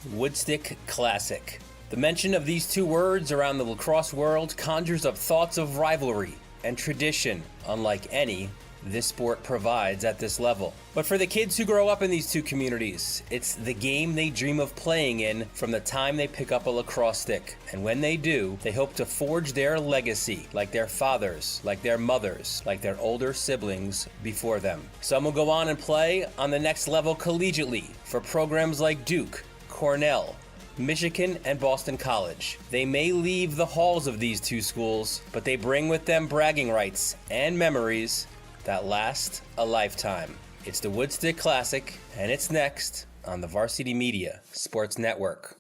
Woodstick Classic. The mention of these two words around the lacrosse world conjures up thoughts of rivalry and tradition, unlike any this sport provides at this level. But for the kids who grow up in these two communities, it's the game they dream of playing in from the time they pick up a lacrosse stick. And when they do, they hope to forge their legacy like their fathers, like their mothers, like their older siblings before them. Some will go on and play on the next level collegiately for programs like Duke, Cornell, Michigan, and Boston College. They may leave the halls of these two schools, but they bring with them bragging rights and memories that last a lifetime. It's the Woodstick Classic, and it's next on the Varsity Media Sports Network.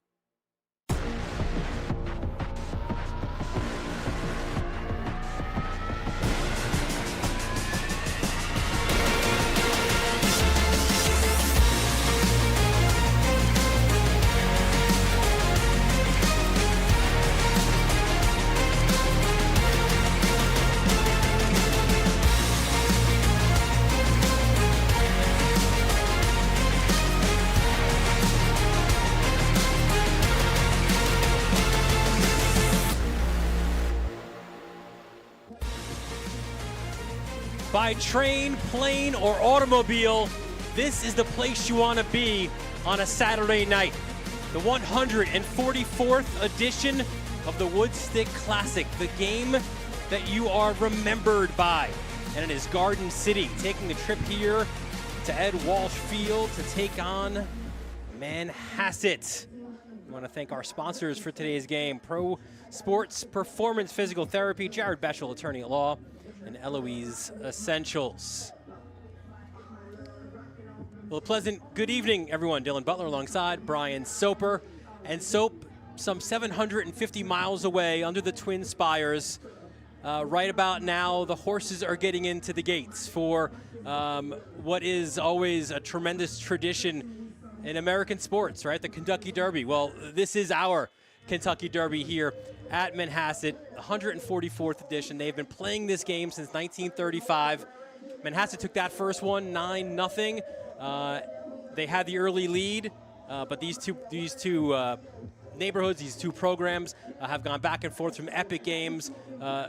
By train, plane, or automobile, this is the place you want to be on a Saturday night. The 144th edition of the Woodstick Classic, the game that you are remembered by. And it is Garden City taking the trip here to Ed Walsh Field to take on Manhasset. I want to thank our sponsors for today's game, Pro Sports Performance Physical Therapy, Jared Beschel, attorney at law, and Eloise Essentials. Well, a pleasant good evening, everyone. Dylan Butler alongside Brian Soper. And Soap, some 750 miles away under the Twin Spires. Right about now, the horses are getting into the gates for what is always a tremendous tradition in American sports, right? The Kentucky Derby. Well, this is our Kentucky Derby here at Manhasset, 144th edition. They've been playing this game since 1935. Manhasset took that first one, 9-0. They had the early lead, but these two neighborhoods, these two programs have gone back and forth from epic games.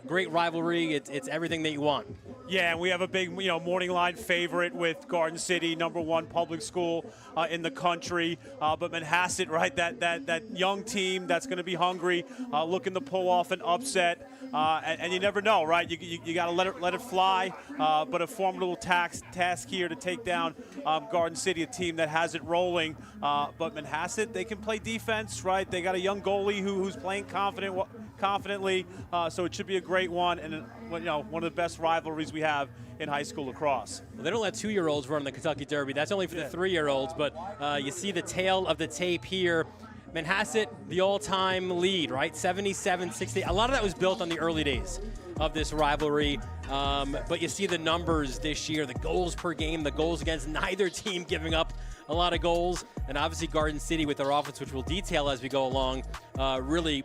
Great rivalry. It's everything that you want. Yeah, and we have a big, morning line favorite with Garden City, #1 public school in the country. But Manhasset, right, that young team that's going to be hungry, looking to pull off an upset. And you never know, right? You got to let it fly. But a formidable task here to take down Garden City, a team that has it rolling. But Manhasset, they can play defense, right? They got a young goalie who's playing confidently. So it should be a great one, and one of the best rivalries we have in high school lacrosse. Well, they don't let 2-year-olds run the Kentucky Derby. That's only for the 3-year-olds, but you see the tail of the tape here. Manhasset, the all-time lead, right? 77-60. A lot of that was built on the early days of this rivalry. But you see the numbers this year, the goals per game, the goals against, neither team giving up a lot of goals. And obviously Garden City with their offense, which we'll detail as we go along, really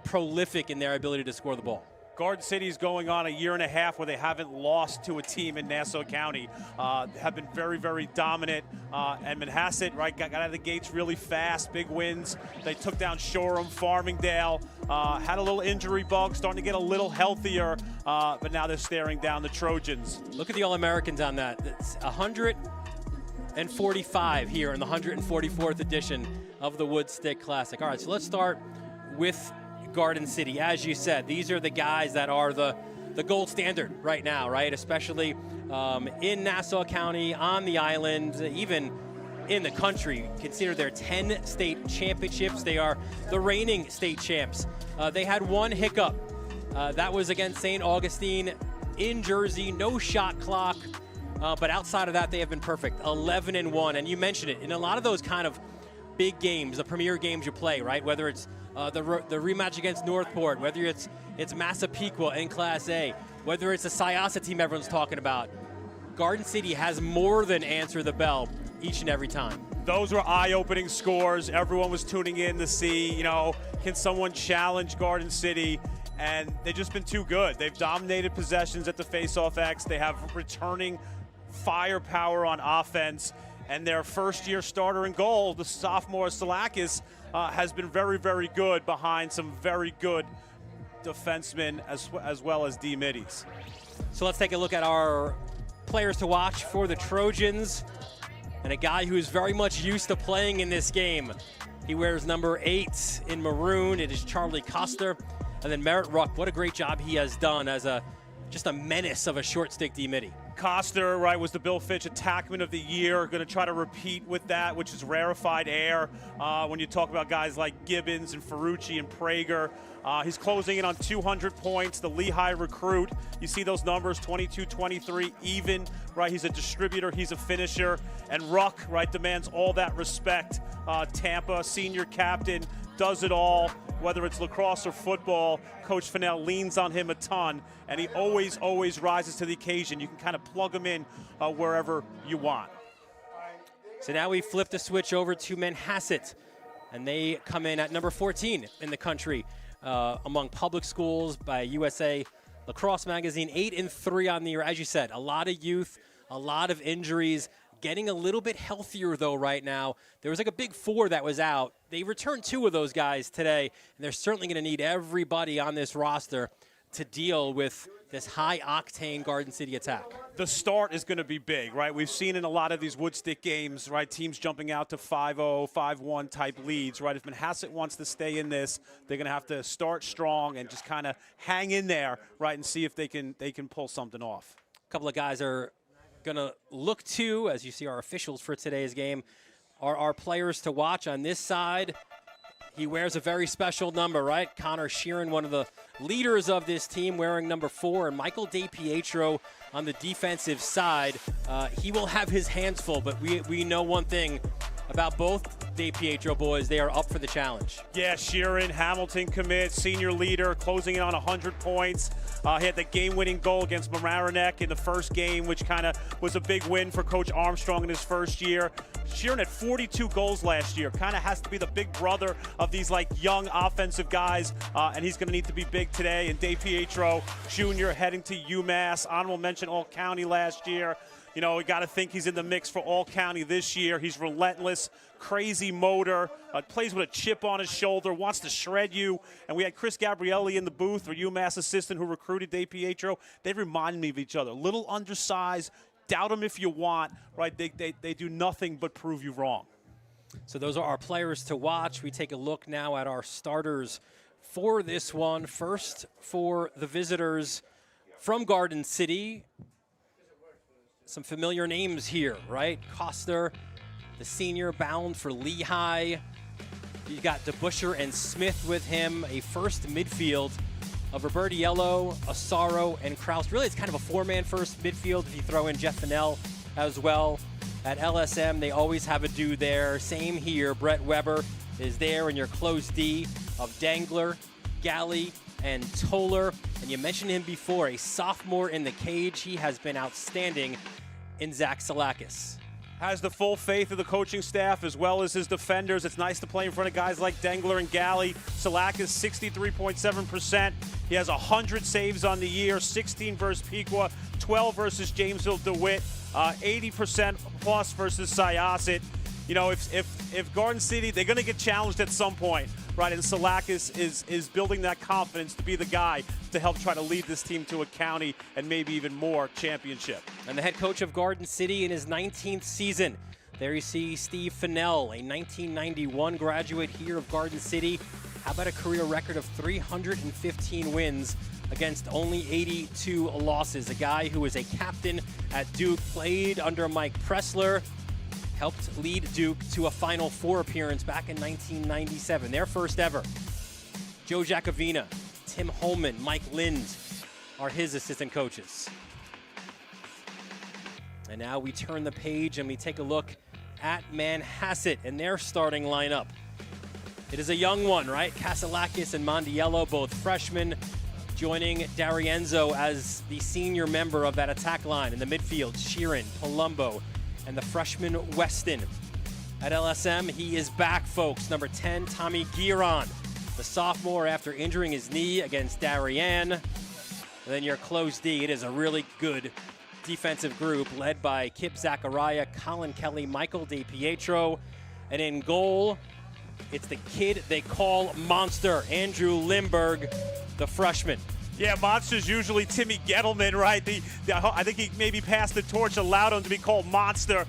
prolific in their ability to score the ball. Garden City's going on a year and a half where they haven't lost to a team in Nassau County. Have been very, very dominant. And Manhasset, right, got out of the gates really fast, big wins. They took down Shoreham, Farmingdale, had a little injury bug, starting to get a little healthier, but now they're staring down the Trojans. Look at the All-Americans on that. It's 145 here in the 144th edition of the Woodstick Classic. All right, so let's start with Garden City. As you said, these are the guys that are the gold standard right now, right? Especially in Nassau County, on the island, even in the country. Consider their 10 state championships. They are the reigning state champs. They had one hiccup. That was against St. Augustine in Jersey, no shot clock. But outside of that, they have been perfect, 11-1. And you mentioned it, in a lot of those kind of big games, the premier games you play, right? Whether it's the rematch against Northport, whether it's Massapequa in Class A, whether it's a Syosset team everyone's talking about, Garden City has more than answered the bell each and every time. Those were eye-opening scores. Everyone was tuning in to see, can someone challenge Garden City? And they've just been too good. They've dominated possessions at the face-off X. They have returning firepower on offense. And their first-year starter in goal, the sophomore Salakis, has been very, very good behind some very good defensemen as well as D-middies. So let's take a look at our players to watch for the Trojans, and a guy who is very much used to playing in this game. He wears number 8 in maroon. It is Charlie Coster. And then Merritt Ruck, what a great job he has done as just a menace of a short stick D-midi. Coster, right, was the Bill Fitch Attackman of the Year. Going to try to repeat with that, which is rarefied air. When you talk about guys like Gibbons and Ferrucci and Prager, he's closing in on 200 points. The Lehigh recruit, you see those numbers, 22-23 even, right? He's a distributor, he's a finisher. And Ruck, right, demands all that respect. Tampa, senior captain, does it all. Whether it's lacrosse or football, Coach Fennell leans on him a ton, and he always rises to the occasion. You can kind of plug him in wherever you want. So now we flip the switch over to Manhasset, and they come in at number 14 in the country among public schools by USA Lacrosse Magazine. 8-3 on the year. As you said, a lot of youth, a lot of injuries. Getting a little bit healthier, though, right now. There was like a big 4 that was out. They returned 2 of those guys today, and they're certainly going to need everybody on this roster to deal with this high-octane Garden City attack. The start is going to be big, right? We've seen in a lot of these Woodstick games, right, teams jumping out to 5-0, 5-1 type leads, right? If Manhasset wants to stay in this, they're going to have to start strong and just kind of hang in there, right, and see if they can pull something off. A couple of guys are going to look to, as you see our officials for today's game, are our players to watch. On this side, he wears a very special number, right? Connor Sheeran, one of the leaders of this team, wearing number 4, and Michael DiPietro on the defensive side. He will have his hands full, but we know one thing about both DiPietro boys. They are up for the challenge. Yeah, Sheeran, Hamilton commit, senior leader, closing in on 100 points. He had the game-winning goal against Mamaroneck in the first game, which kind of was a big win for Coach Armstrong in his first year. Sheeran had 42 goals last year. Kind of has to be the big brother of these like young offensive guys, and he's going to need to be big today. And DiPietro Jr. heading to UMass. Honorable mention All-County last year. You know, we got to think he's in the mix for All-County this year. He's relentless, crazy motor, plays with a chip on his shoulder, wants to shred you. And we had Chris Gabrielli in the booth, our UMass assistant who recruited DiPietro. They remind me of each other. Little undersized, doubt them if you want, right? They do nothing but prove you wrong. So those are our players to watch. We take a look now at our starters for this one. First, for the visitors from Garden City, some familiar names here, right? Coster, the senior, bound for Lehigh. You got DeBuscher and Smith with him. A first midfield of Robertiello, Asaro, and Kraus. Really, it's kind of a 4-man first midfield if you throw in Jeff Fennell as well. At LSM, they always have a dude there. Same here. Brett Weber is there in your close D of Dangler, Galley, and Toller. And you mentioned him before, a sophomore in the cage. He has been outstanding in Zach Salakis. Has the full faith of the coaching staff as well as his defenders. It's nice to play in front of guys like Dangler and Galley. Salakis, 63.7%. He has 100 saves on the year, 16 versus Pequot, 12 versus Jamesville DeWitt, 80% plus versus Syosset. You know, if Garden City, they're going to get challenged at some point, right? And Salakis is building that confidence to be the guy to help try to lead this team to a county and maybe even more championship. And the head coach of Garden City in his 19th season. There you see Steve Fennell, a 1991 graduate here of Garden City. How about a career record of 315 wins against only 82 losses? A guy who was a captain at Duke, played under Mike Pressler, helped lead Duke to a Final Four appearance back in 1997, their first ever. Joe Jacovina, Tim Holman, Mike Lind are his assistant coaches. And now we turn the page and we take a look at Manhasset and their starting lineup. It is a young one, right? Casalakis and Mondiello, both freshmen, joining D'Arienzo as the senior member of that attack line. In the midfield, Sheeran, Palumbo, and the freshman Weston. At LSM, he is back, folks. Number 10, Tommy Giron, the sophomore after injuring his knee against Darien. And then your close D, it is a really good defensive group led by Kip Zachariah, Colin Kelly, Michael DePietro. And in goal, it's the kid they call Monster, Andrew Lindberg, the freshman. Yeah, Monster's usually Timmy Gettleman, right? I think he maybe passed the torch, allowed him to be called Monster.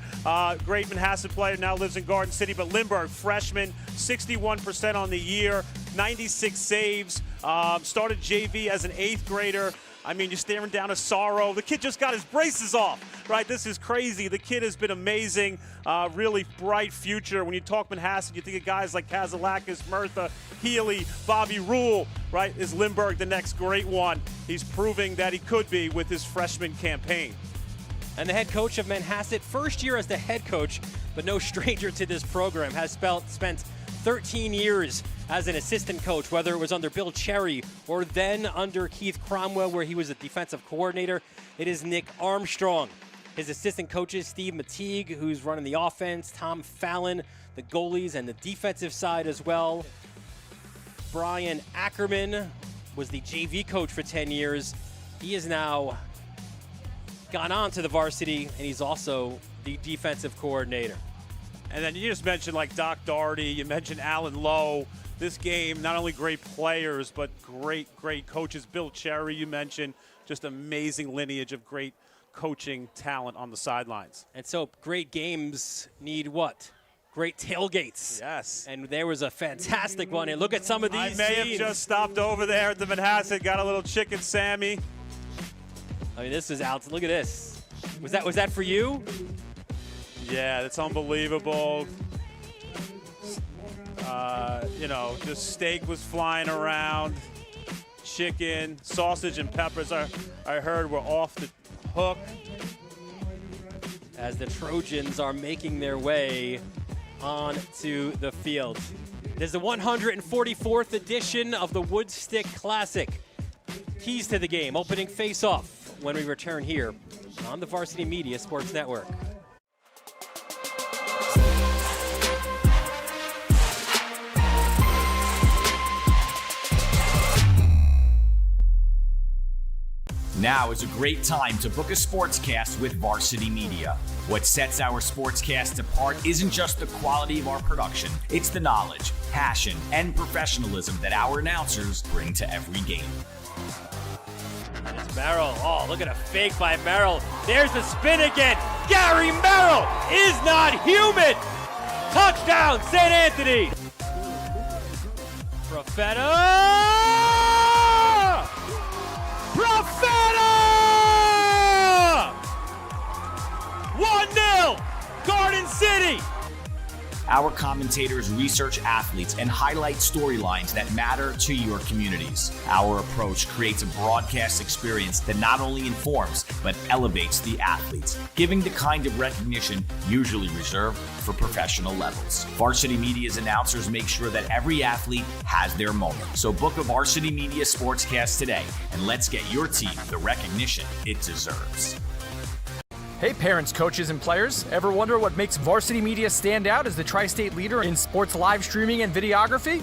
Great Manhasset player, now lives in Garden City. But Lindbergh, freshman, 61% on the year, 96 saves. Started JV as an 8th grader. I mean, you're staring down a sorrow. The kid just got his braces off, right? This is crazy. The kid has been amazing. Really bright future. When you talk Manhasset, you think of guys like Kazalakis, Murtha, Healy, Bobby Rule, right? Is Lindbergh the next great one? He's proving that he could be with his freshman campaign. And the head coach of Manhasset, first year as the head coach, but no stranger to this program, has spent 13 years as an assistant coach, whether it was under Bill Cherry or then under Keith Cromwell, where he was a defensive coordinator. It is Nick Armstrong. His assistant coaches, Steve Mateague, who's running the offense, Tom Fallon, the goalies, and the defensive side as well. Brian Ackerman was the JV coach for 10 years. He has now gone on to the varsity, and he's also the defensive coordinator. And then you just mentioned like Doc Doherty, you mentioned Alan Lowe. This game, not only great players, but great coaches. Bill Cherry, you mentioned, just amazing lineage of great coaching talent on the sidelines. And so great games need what? Great tailgates. Yes. And there was a fantastic one. And look at some of these I may have just stopped over there at the Manhasset, got a little chicken Sammy. I mean, this is out. Look at this. Was that for you? Yeah, that's unbelievable. Just steak was flying around, chicken, sausage, and peppers. I heard were off the hook. As the Trojans are making their way onto the field. It is the 144th edition of the Woodstick Classic. Keys to the game, opening face-off when we return here on the Varsity Media Sports Network. Now is a great time to book a sportscast with Varsity Media. What sets our sportscast apart isn't just the quality of our production, it's the knowledge, passion, and professionalism that our announcers bring to every game. It's Merrill. Oh, look at a fake by Merrill. There's the spin again. Gary Merrill is not human. Touchdown, St. Anthony. Profeta! 1-0, Garden City. Our commentators research athletes and highlight storylines that matter to your communities. Our approach creates a broadcast experience that not only informs, but elevates the athletes, giving the kind of recognition usually reserved for professional levels. Varsity Media's announcers make sure that every athlete has their moment. So book a Varsity Media Sportscast today, and let's get your team the recognition it deserves. Hey parents, coaches, and players. Ever wonder what makes Varsity Media stand out as the tri-state leader in sports live streaming and videography?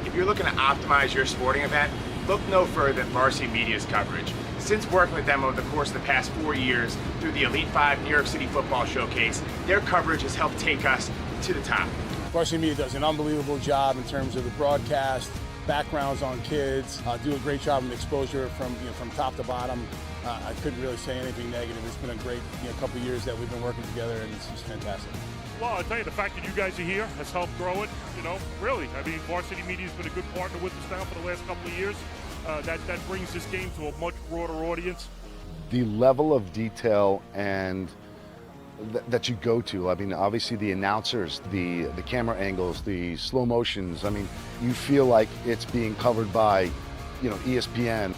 If you're looking to optimize your sporting event, look no further than Varsity Media's coverage. Since working with them over the course of the past 4 years through the Elite 5 New York City Football Showcase, their coverage has helped take us to the top. Varsity Media does an unbelievable job in terms of the broadcast, backgrounds on kids, do a great job of exposure from top to bottom. I couldn't really say anything negative. It's been a great couple of years that we've been working together, and it's just fantastic. Well, I'll tell you, the fact that you guys are here has helped grow it, really. I mean, Varsity Media's been a good partner with us now for the last couple of years. That brings this game to a much broader audience. The level of detail and that you go to, I mean, obviously the announcers, the camera angles, the slow motions, I mean, you feel like it's being covered by, ESPN.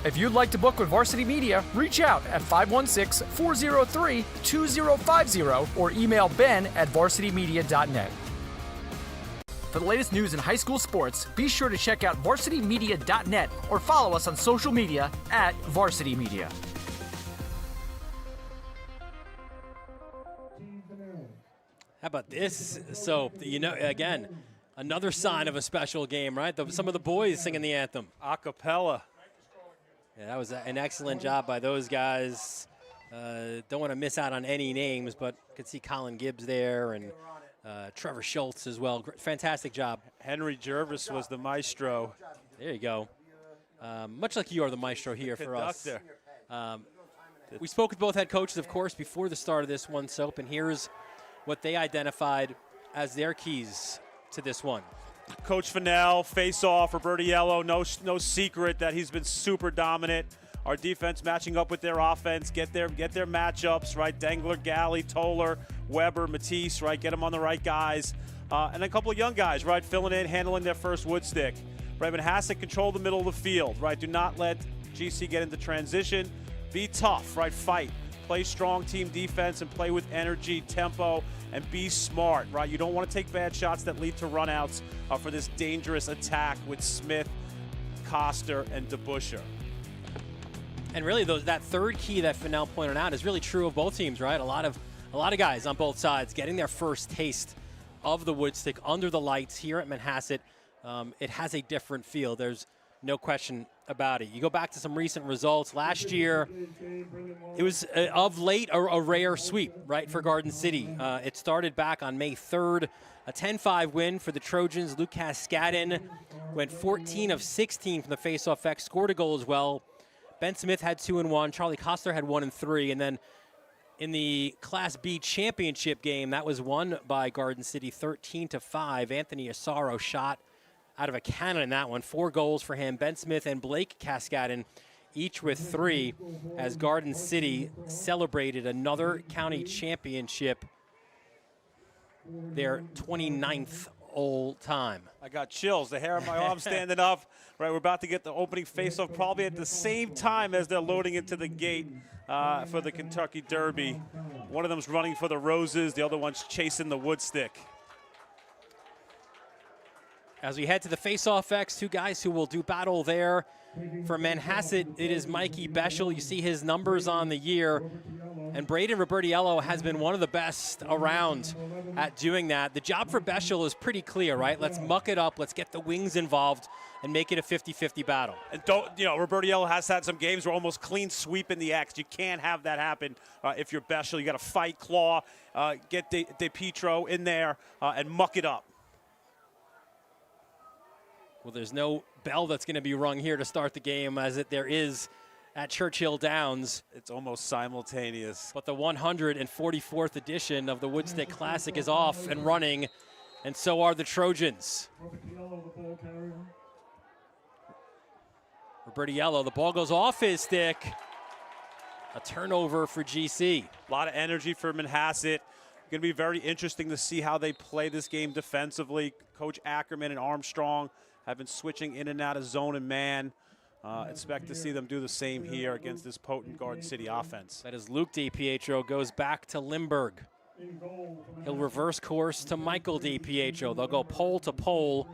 If you'd like to book with Varsity Media, reach out at 516-403-2050 or email ben@varsitymedia.net. For the latest news in high school sports, be sure to check out varsitymedia.net or follow us on social media at Varsity Media. How about this? So, again, another sign of a special game, right? Some of the boys singing the anthem. A cappella. Yeah, that was an excellent job by those guys. Don't want to miss out on any names, but you can see Colin Gibbs there and Trevor Schultz as well. Fantastic job. Henry Jervis was the maestro. There you go. Much like you are the maestro here for us. We spoke with both head coaches, of course, before the start of this one, Soap, and here's what they identified as their keys to this one. Coach Fennell, face-off, Robertiello, no secret that he's been super dominant. Our defense matching up with their offense, get their matchups, right? Dangler, Galley, Toller, Weber, Matisse, right? Get them on the right guys. And a couple of young guys, right? Filling in, handling their first Woodstick. Right, Manhasset control the middle of the field, right? Do not let GC get into transition. Be tough, right? Fight. Play strong team defense and play with energy, tempo, and be smart, right? You don't want to take bad shots that lead to runouts for this dangerous attack with Smith, Coster, and DeBuscher. And really, that third key that Fennell pointed out is really true of both teams, right? A lot of guys on both sides getting their first taste of the Woodstick under the lights here at Manhasset. It has a different feel. There's no question about it. You go back to some recent results. Last year, it was of late a rare sweep, right, for Garden City. It started back on May 3rd, a 10-5 win for the Trojans. Luke Cascadden went 14 of 16 from the faceoff X, scored a goal as well. Ben Smith had 2 and 1. Charlie Coster had 1 and 3. And then in the Class B championship game, that was won by Garden City 13-5. Anthony Asaro shot out of a cannon in that one. 4 goals for him. Ben Smith and Blake Cascadden each with 3 as Garden City celebrated another county championship, their 29th all time. I got chills. The hair on my arm standing up. Right, we're about to get the opening faceoff probably at the same time as they're loading into the gate for the Kentucky Derby. One of them's running for the roses. The other one's chasing the Woodstick. As we head to the faceoff X, 2 guys who will do battle there. For Manhasset, it is Mikey Beschel. You see his numbers on the year. And Braden Robertiello has been one of the best around at doing that. The job for Beschel is pretty clear, right? Let's muck it up. Let's get the wings involved and make it a 50-50 battle. And Robertiello has had some games where almost clean sweep in the X. You can't have that happen if you're Beschel. You got to fight, claw, get De Pietro in there and muck it up. Well, there's no bell that's going to be rung here to start the game as there is at Churchill Downs. It's almost simultaneous. But the 144th edition of the Woodstick Classic is off and running, and so are the Trojans. Robertiello, the ball goes off his stick. A turnover for GC. A lot of energy for Manhasset. Going to be very interesting to see how they play this game defensively. Coach Ackerman and Armstrong have been switching in and out of zone and man. Expect to see them do the same here against this potent Garden City offense. That is Luke DiPietro goes back to Limburg. He'll reverse course to Michael DiPietro. They'll go pole to pole,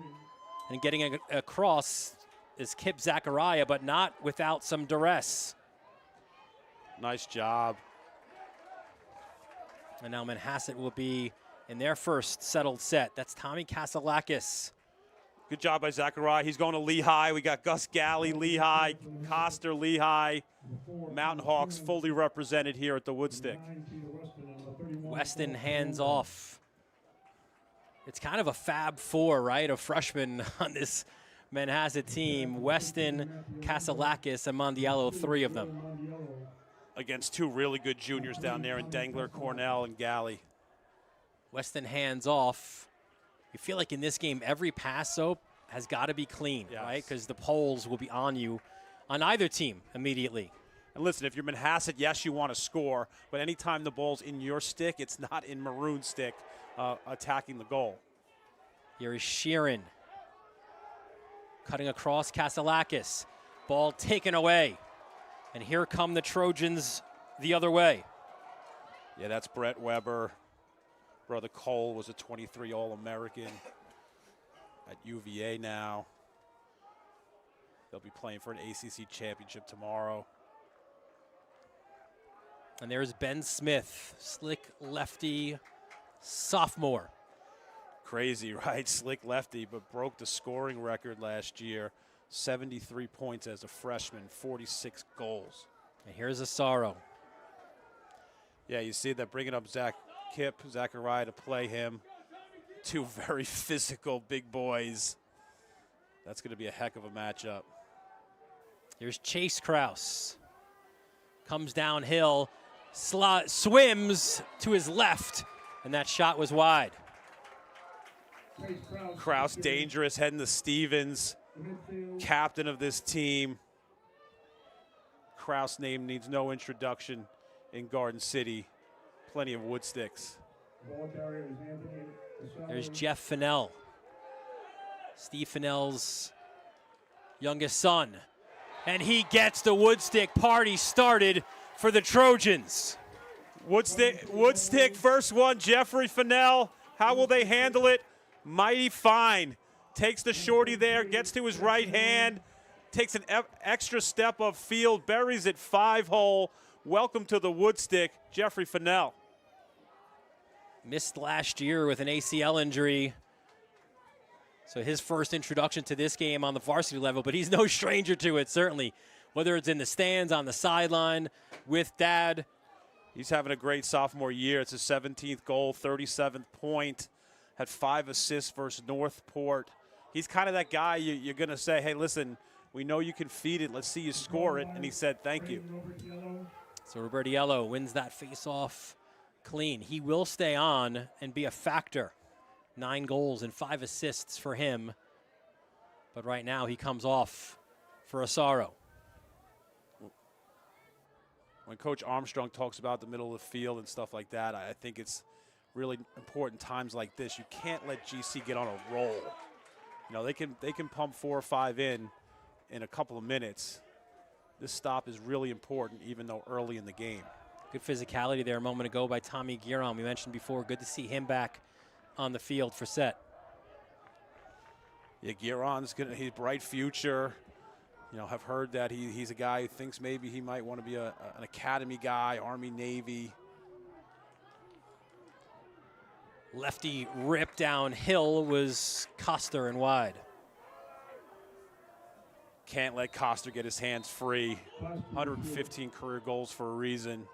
and getting across is Kip Zachariah, but not without some duress. Nice job. And now Manhasset will be in their first settled set. That's Tommy Kasalakis. Good job by Zachariah. He's going to Lehigh. We got Gus Galley, Lehigh, Coster, Lehigh. Mountain Hawks fully represented here at the Woodstick. Weston hands off. It's kind of a Fab Four, right, of freshmen on this Manhasset team. Weston, Kasalakis, and Mondiello, 3 of them. Against 2 really good juniors down there in Dangler, Cornell, and Galley. Weston hands off. You feel like in this game, every pass, Soap, has got to be clean, yes, right? Because the poles will be on you on either team immediately. And listen, if you're Manhasset, yes, you want to score, but anytime the ball's in your stick, it's not in Maroon stick attacking the goal. Here is Sheeran. Cutting across Kasalakis. Ball taken away. And here come the Trojans the other way. Yeah, that's Brett Weber. Brother Cole was a 23 All-American at UVA now. They'll be playing for an ACC championship tomorrow. And there's Ben Smith, slick lefty sophomore. Crazy, right? Slick lefty, but broke the scoring record last year. 73 points as a freshman, 46 goals. And here's Asaro. Yeah, you see that bringing up Zachariah to play him. Two very physical big boys. That's going to be a heck of a matchup. Here's Chase Kraus. Comes downhill, swims to his left, and that shot was wide. Kraus dangerous, heading to Stevens, captain of this team. Kraus' name needs no introduction in Garden City. Plenty of Woodsticks. There's Jeff Fennell, Steve Fennell's youngest son. And he gets the Woodstick party started for the Trojans. Woodstick first one, Jeffrey Fennell. How will they handle it? Mighty fine. Takes the shorty there, gets to his right hand, takes an extra step up field, buries it 5-hole. Welcome to the Woodstick, Jeffrey Fennell. Missed last year with an ACL injury. So his first introduction to this game on the varsity level, but he's no stranger to it, certainly. Whether it's in the stands, on the sideline, with dad. He's having a great sophomore year. It's his 17th goal, 37th point. Had 5 assists versus Northport. He's kind of that guy you're going to say, hey, listen, we know you can feed it. Let's see you score it. And he said, thank you. So Robertiello wins that face-off clean. He will stay on and be a factor. 9 goals and 5 assists for him. But right now he comes off for Asaro. When Coach Armstrong talks about the middle of the field and stuff like that, I think it's really important times like this. You can't let GC get on a roll. You know, they can pump 4 or 5 in a couple of minutes. This stop is really important, even though early in the game. Good physicality there a moment ago by Tommy Giron. We mentioned before, good to see him back on the field for set. Yeah, Giron's he's bright future. You know, have heard that he's a guy who thinks maybe he might want to be an academy guy, Army, Navy. Lefty rip downhill was Coster and wide. Can't let Coster get his hands free. 115 career goals for a reason.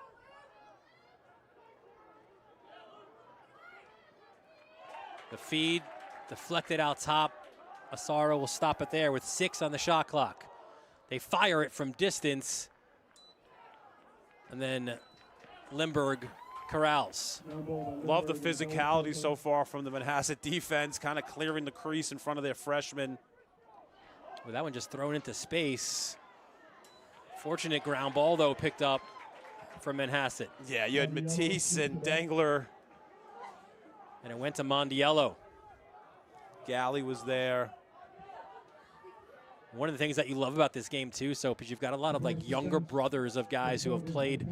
The feed deflected out top. Asaro will stop it there with 6 on the shot clock. They fire it from distance. And then Limburg corrals. Love the physicality so far from the Manhasset defense, kind of clearing the crease in front of their freshmen. Well, that one just thrown into space. Fortunate ground ball, though, picked up from Manhasset. Yeah, you had Matisse and Dangler. And it went to Mondiello. Galley was there. One of the things that you love about this game, too, Soap, is you've got a lot of, like, younger brothers of guys who have played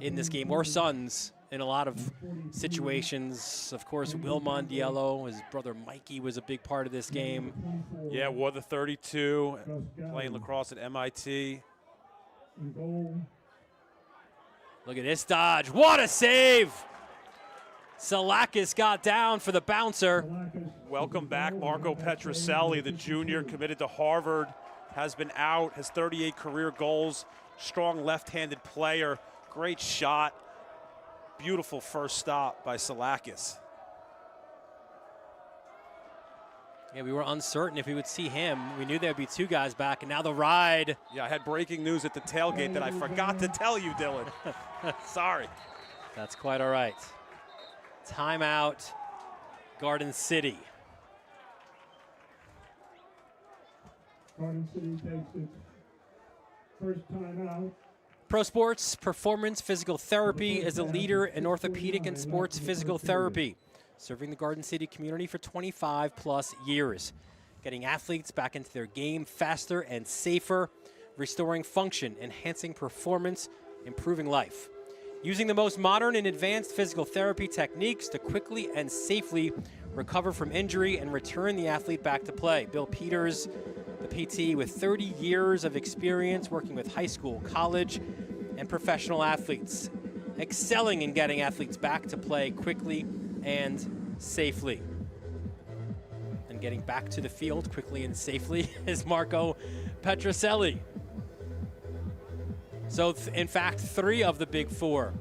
in this game, or sons in a lot of situations. Of course, Will Mondiello, his brother Mikey was a big part of this game. Yeah, wore the 32, playing lacrosse at MIT. Look at this dodge. What a save! Salakis got down for the bouncer. Welcome back, Marco Petroselli, the junior, committed to Harvard, has been out, has 38 career goals, strong left-handed player, great shot, beautiful first stop by Salakis. Yeah, we were uncertain if we would see him. We knew there'd be 2 guys back, and now the ride. Yeah, I had breaking news at the tailgate that I forgot to tell you, Dylan. Sorry. That's quite all right. Timeout, Garden City. Garden City takes its first timeout. Pro Sports Performance Physical Therapy is a leader in orthopedic and sports physical therapy, serving the Garden City community for 25+ years, getting athletes back into their game faster and safer, restoring function, enhancing performance, improving life. Using the most modern and advanced physical therapy techniques to quickly and safely recover from injury and return the athlete back to play. Bill Peters, the PT with 30 years of experience working with high school, college, and professional athletes, excelling in getting athletes back to play quickly and safely. And getting back to the field quickly and safely is Marco Petroselli. So, in fact, 3 of the big 4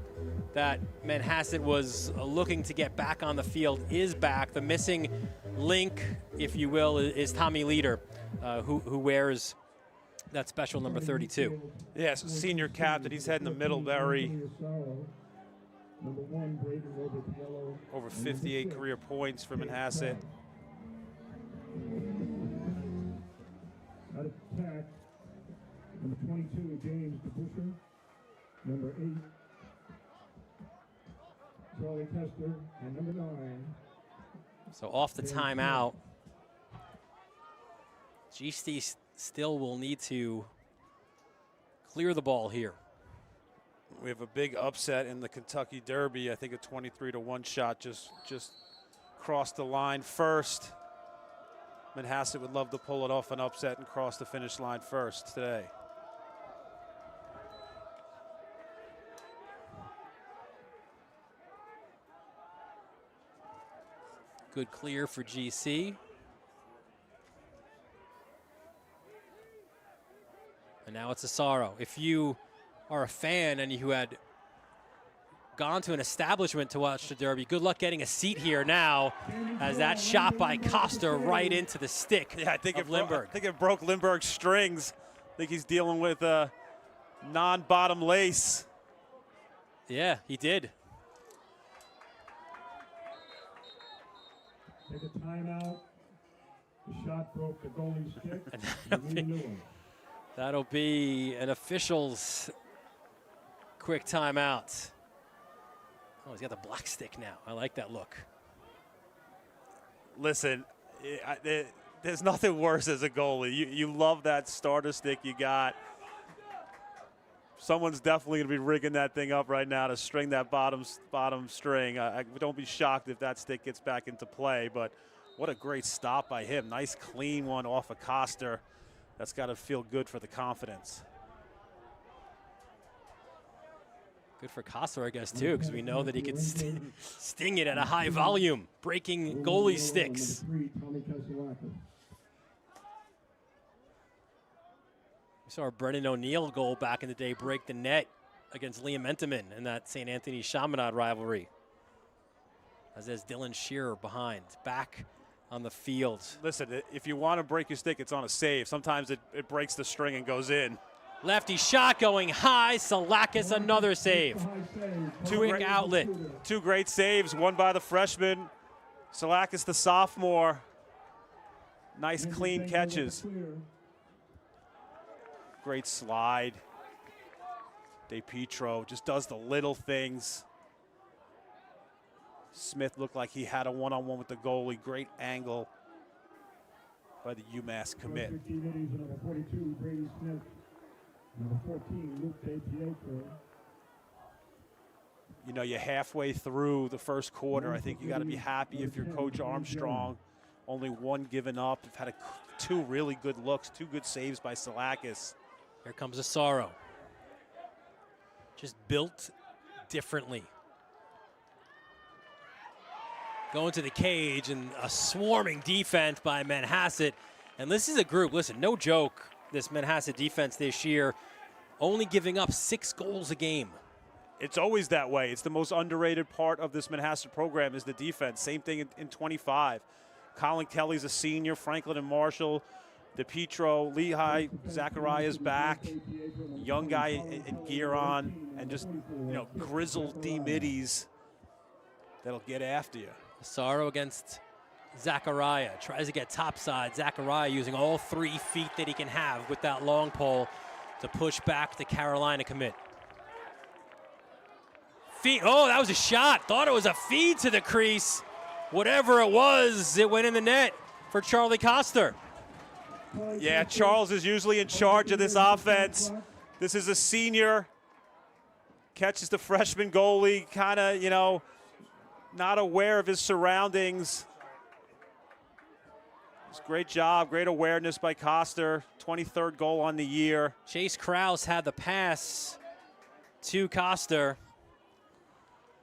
that Manhasset was looking to get back on the field is back. The missing link, if you will, is Tommy Leader, who wears that special number 32. Yes, senior captain. He's heading to Middlebury. Over 58 career points for Manhasset. Out of attack, number 22, James DeBuscher. Number 8, Charlie Kester. And number 9. So off the timeout, GC still will need to clear the ball here. We have a big upset in the Kentucky Derby. I think a 23-1 shot just crossed the line first. Manhasset would love to pull it off an upset and cross the finish line first today. Good clear for GC. And now it's Asaro. If you are a fan and you had gone to an establishment to watch the Derby, good luck getting a seat here now, as that shot by Costa right into the stick I think of Lindbergh. I think it broke Lindbergh's strings. I think he's dealing with a non-bottom lace. Yeah, he did. Take a timeout. The shot broke the goalie's stick. That'll be an official's quick timeout. Oh, he's got the black stick now. I like that look. Listen, there's nothing worse as a goalie. You love that starter stick you got. Someone's definitely going to be rigging that thing up right now to string that bottom string. Don't be shocked if that stick gets back into play, but what a great stop by him. Nice clean one off of Costa. That's got to feel good for the confidence. Good for Costa, I guess, too, because we know that he can sting it at a high volume, breaking goalie sticks. We saw our Brennan O'Neill goal back in the day break the net against Liam Entenmann in that St. Anthony Chaminade rivalry. As there's Dylan Shearer behind, back on the field. Listen, if you want to break your stick, it's on a save. Sometimes it breaks the string and goes in. Lefty shot going high. Salakis another save. Quick outlet. Two great saves, one by the freshman. Salakis the sophomore. Nice clean catches. Great slide. DePietro just does the little things. Smith looked like he had a one-on-one with the goalie. Great angle by the UMass commit. Number 14, Luke DePietro. You know, you're halfway through the first quarter. I think you got to be happy if you're Coach Armstrong. Only one given up. You've had two really good looks, two good saves by Salakis. Here comes Asaro. Just built differently. Going to the cage, and a swarming defense by Manhasset. And this is a group, listen, no joke, this Manhasset defense this year, only giving up 6 goals a game. It's always that way. It's the most underrated part of this Manhasset program is the defense. Same thing in 25. Colin Kelly's a senior, Franklin and Marshall, DePietro, Lehigh, Zachariah's back, young guy in gear on, and just, you know, grizzled D-middies that'll get after you. Asaro against Zachariah, tries to get topside. Zachariah using all 3 feet that he can have with that long pole to push back the Carolina commit. Feed, oh, that was a shot. Thought it was a feed to the crease. Whatever it was, it went in the net for Charlie Costa. Yeah, Charles is usually in charge of this offense. This is a senior. Catches the freshman goalie, kind of, you know, not aware of his surroundings. It's great job, great awareness by Costa. 23rd goal on the year. Chase Krause had the pass to Costa.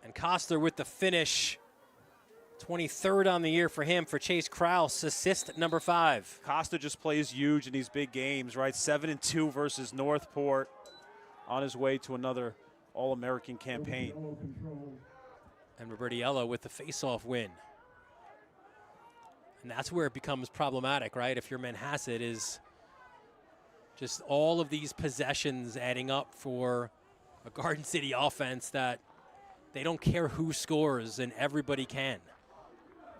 And Costa with the finish. 23rd on the year for him, for Chase Krause, assist number 5. Costa just plays huge in these big games, right? 7-2 versus Northport, on his way to another All-American campaign. And Robertiello with the face-off win. And that's where it becomes problematic, right? If your Manhasset is just all of these possessions adding up for a Garden City offense that they don't care who scores and everybody can.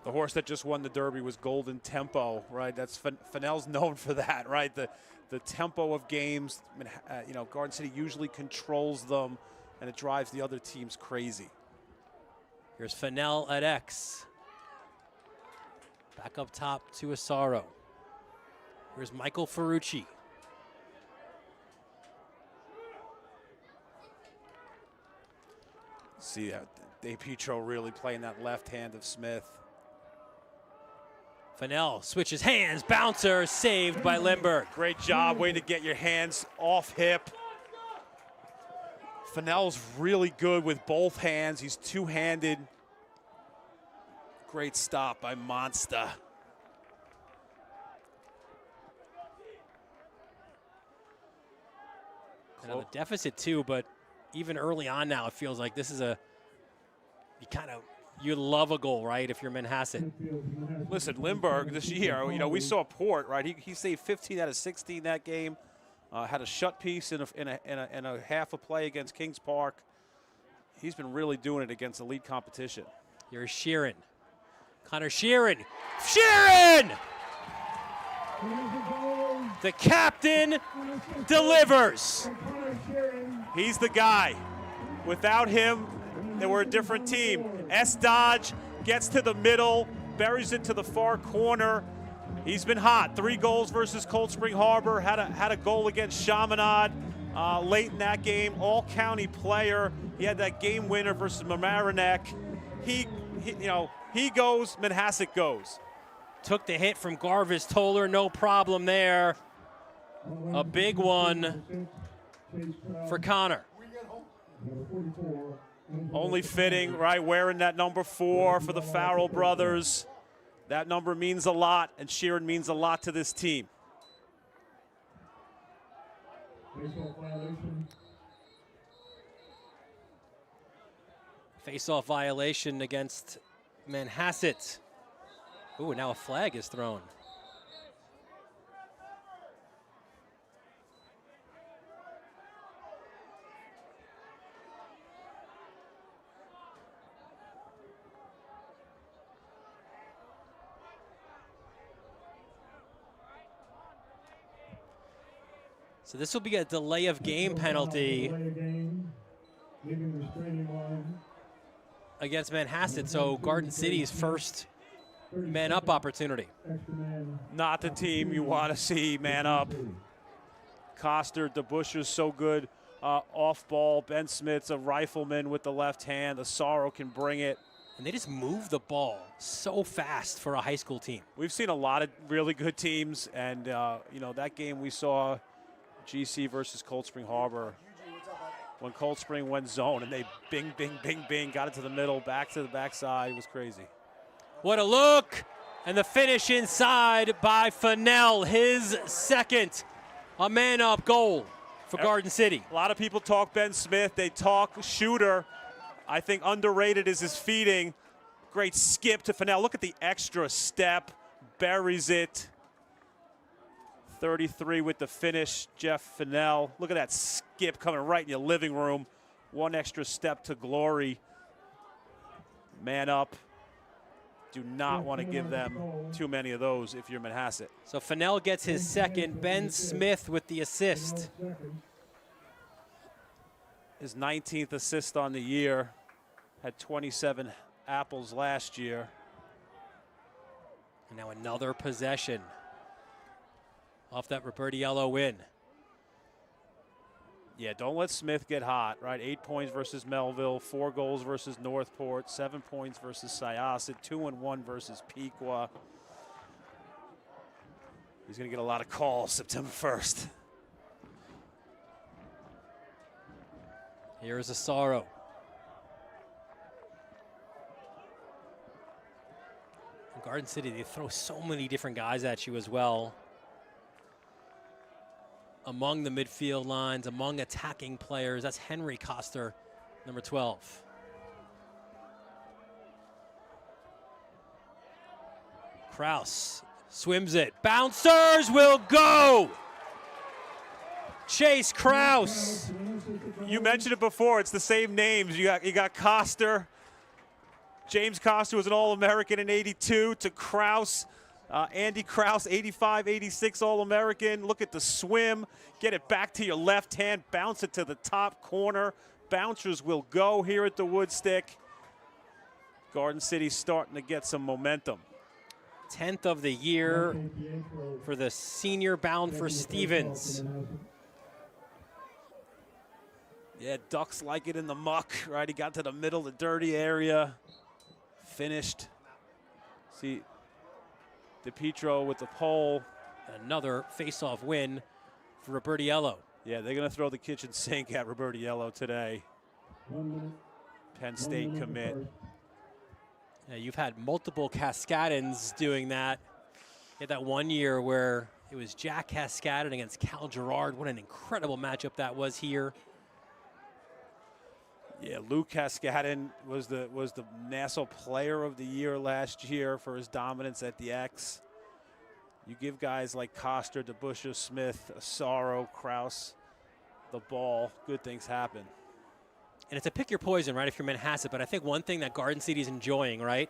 The horse that just won the Derby was Golden Tempo, right? That's Fennell's known for that, right? The tempo of games, you know, Garden City usually controls them, and it drives the other teams crazy. Here's Fennell at X. Back up top to Asaro. Here's Michael Ferrucci. See De Pietro really playing that left hand of Smith. Fennell switches hands, bouncer, saved by Lindbergh. Great job, way to get your hands off hip. Fennell's really good with both hands. He's two-handed. Great stop by Monster. And on the deficit too, but even early on now, it feels like this is you love a goal, right, if you're Manhasset. Listen, Lindbergh this year, you know, we saw Port, right? He saved 15 out of 16 that game. Had a shut piece in a half a play against Kings Park. He's been really doing it against elite competition. Here's Sheeran. Connor Sheeran. Sheeran! The captain delivers. He's the guy. Without him, they were a different team. S. Dodge gets to the middle, buries it to the far corner. He's been hot. 3 goals versus Cold Spring Harbor. Had a goal against Chaminade late in that game. All-county player. He had that game winner versus Mamaroneck. He goes, Manhasset goes. Took the hit from Garvis Toller, no problem there. A big one for Connor. Only fitting, right, wearing that number 4 for the Farrell brothers. That number means a lot, and Sheeran means a lot to this team. Face-off violation against Manhasset. Ooh, now a flag is thrown. So this will be a delay of game penalty against Manhasset. So Garden City's first man-up opportunity. Not the team you want to see man up. Coster, DeBuscher's so good off ball. Ben Smith's a rifleman with the left hand. Asaro can bring it. And they just move the ball so fast for a high school team. We've seen a lot of really good teams, and you know, that game we saw GC versus Cold Spring Harbor, when Cold Spring went zone and they bing, bing, bing, bing, got it to the middle, back to the backside. It was crazy. What a look. And the finish inside by Fennell, his second. A man-up goal for Garden City. A lot of people talk Ben Smith. They talk shooter. I think underrated is his feeding. Great skip to Fennell. Look at the extra step. Buries it. 33 with the finish, Jeff Fennell. Look at that skip coming right in your living room. One extra step to glory. Man up. Do not want to give them too many of those if you're Manhasset. So Fennell gets his second. Ben Smith with the assist. His 19th assist on the year. Had 27 apples last year. And now another possession off that Robertiello win. Yeah, don't let Smith get hot, right? 8 points versus Melville, 4 goals versus Northport, 7 points versus Syosset, 2-1 versus Pequot. He's going to get a lot of calls September 1st. Here's Asaro. Garden City, they throw so many different guys at you as well. Among the midfield lines, among attacking players, that's Henry Coster number 12. Kraus swims it. Bouncers will go. Chase Kraus. You mentioned it before. It's the same names. You got Coster. James Coster was an All-American in '82. To Kraus. Andy Kraus, 85, 86 All-American. Look at the swim. Get it back to your left hand. Bounce it to the top corner. Bouncers will go here at the Woodstick. Garden City starting to get some momentum. 10th of the year for the senior bound for Stevens. Yeah, Ducks like it in the muck, right? He got to the middle, the dirty area. Finished. See, DePietro with the pole. Another face-off win for Robertiello. Yeah, they're going to throw the kitchen sink at Robertiello today. Penn State commit. Yeah, you've had multiple Cascadens doing that. You had that one year where it was Jack Cascaden against Cal Gerard. What an incredible matchup that was here. Yeah, Luke Cascaden was the Nassau Player of the Year last year for his dominance at the X. You give guys like Coster, DeBusschere, Smith, Asaro, Kraus the ball, good things happen. And it's a pick your poison, right, if you're Manhasset. But I think one thing that Garden City is enjoying, right,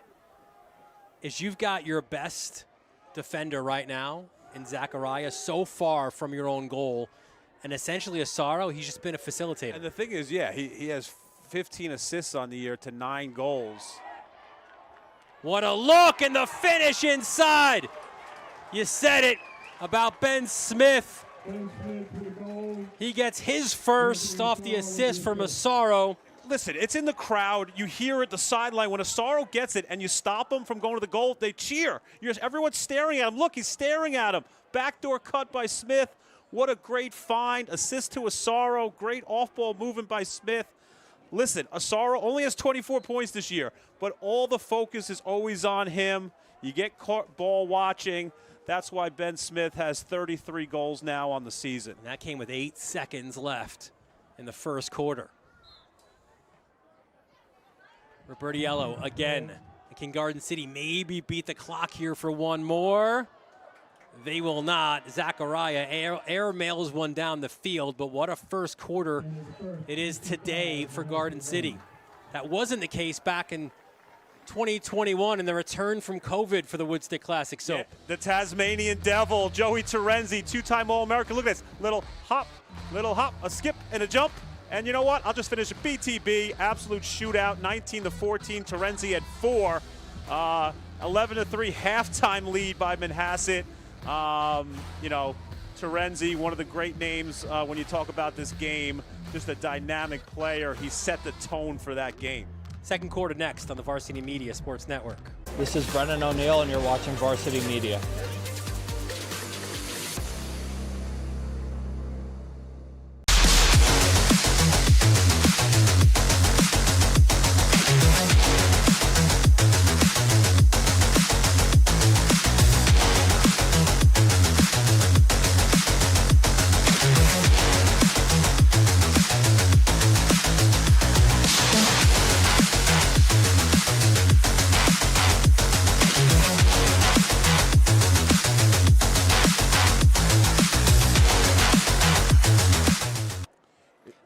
is you've got your best defender right now in Zachariah so far from your own goal. And essentially Asaro, he's just been a facilitator. And the thing is, yeah, he has 15 assists on the year to 9 goals. What a look, and the finish inside. You said it about Ben Smith. He gets his first off the assist from Asaro. Listen, it's in the crowd. You hear it, the sideline. When Asaro gets it and you stop him from going to the goal, they cheer. Everyone's staring at him. Look, he's staring at him. Backdoor cut by Smith. What a great find. Assist to Asaro. Great off-ball movement by Smith. Listen, Asaro only has 24 points this year, but all the focus is always on him. You get caught ball watching. That's why Ben Smith has 33 goals now on the season. And that came with 8 seconds left in the first quarter. Robertiello again. Can Garden City maybe beat the clock here for one more? They will not. Zachariah air mails one down the field, but what a first quarter it is today for Garden City. That wasn't the case back in 2021 in the return from COVID for the Woodstick Classic. So yeah, the Tasmanian Devil, Joey Terenzi, 2-time All-American. Look at this, little hop, a skip, and a jump. And you know what? I'll just finish a BTB, absolute shootout, 19-14. Terenzi at 4, 11-3 halftime lead by Manhasset. You know, Terenzi, one of the great names when you talk about this game, just a dynamic player. He set the tone for that game. Second quarter next on the Varsity Media Sports Network. This is Brennan O'Neill, and you're watching Varsity Media.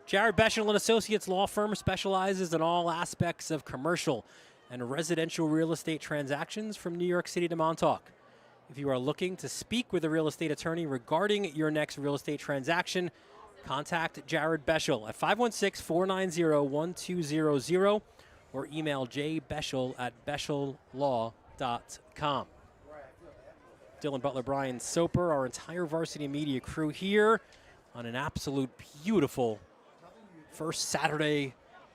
Jared Beschel and Associates law firm specializes in all aspects of commercial and residential real estate transactions from New York City to Montauk. If you are looking to speak with a real estate attorney regarding your next real estate transaction, contact Jared Beschel at 516-490-1200 or email jbeschel@beschellaw.com. Dylan Butler, Brian Soper, our entire Varsity Media crew here on an absolute beautiful first Saturday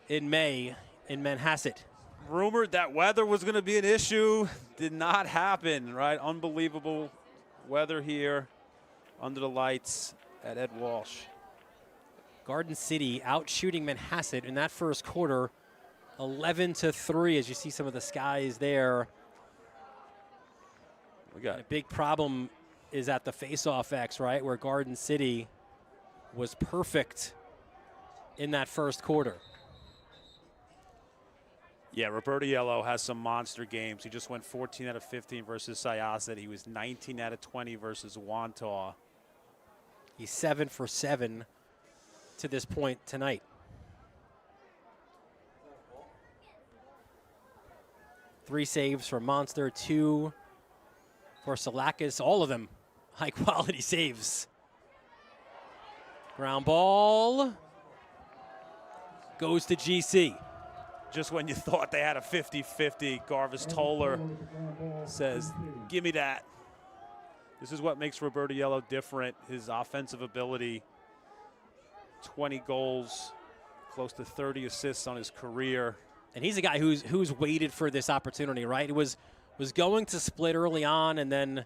in May in Manhasset. Rumored that weather was going to be an issue. Did not happen, right? Unbelievable weather here under the lights at Ed Walsh. Garden City out shooting Manhasset in that first quarter, 11-3, as you see some of the skies there. We got a big problem is at the face-off X, right, where Garden City was perfect in that first quarter. Yeah, Roberto Yellow has some monster games. He just went 14 out of 15 versus Syosset. He was 19 out of 20 versus Wantagh. He's 7 for 7 to this point tonight. Three saves for Monster, 2 for Salakis, all of them high-quality saves. Ground ball goes to GC. Just when you thought they had a 50-50, Garvis Toller says, give me that. This is what makes Roberto Yellow different, his offensive ability. 20 goals, close to 30 assists on his career. And he's a guy who's waited for this opportunity, right? It was going to split early on, and then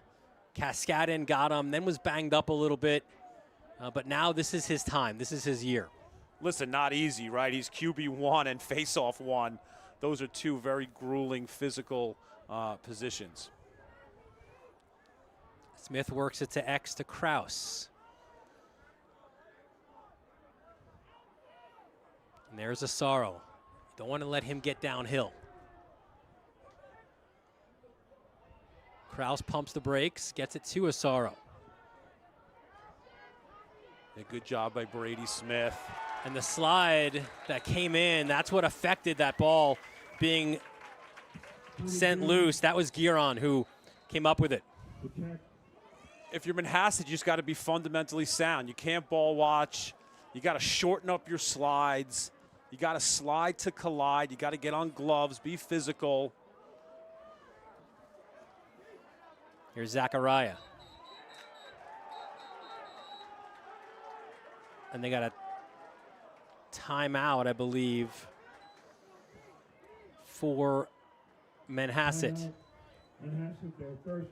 Cascadin got him, then was banged up a little bit. But now this is his time. This is his year. Listen, not easy, right? He's QB1 and faceoff 1. Those are two very grueling physical positions. Smith works it to X to Kraus. And there's Asaro. Don't want to let him get downhill. Kraus pumps the brakes, gets it to Asaro. A good job by Brady Smith. And the slide that came in, that's what affected that ball being sent loose. That was Giron who came up with it. If you're Manhasset, you just got to be fundamentally sound. You can't ball watch. You got to shorten up your slides. You got to slide to collide. You got to get on gloves, be physical. Here's Zachariah. And they got a timeout, I believe, for Manhasset. Manhasset, their first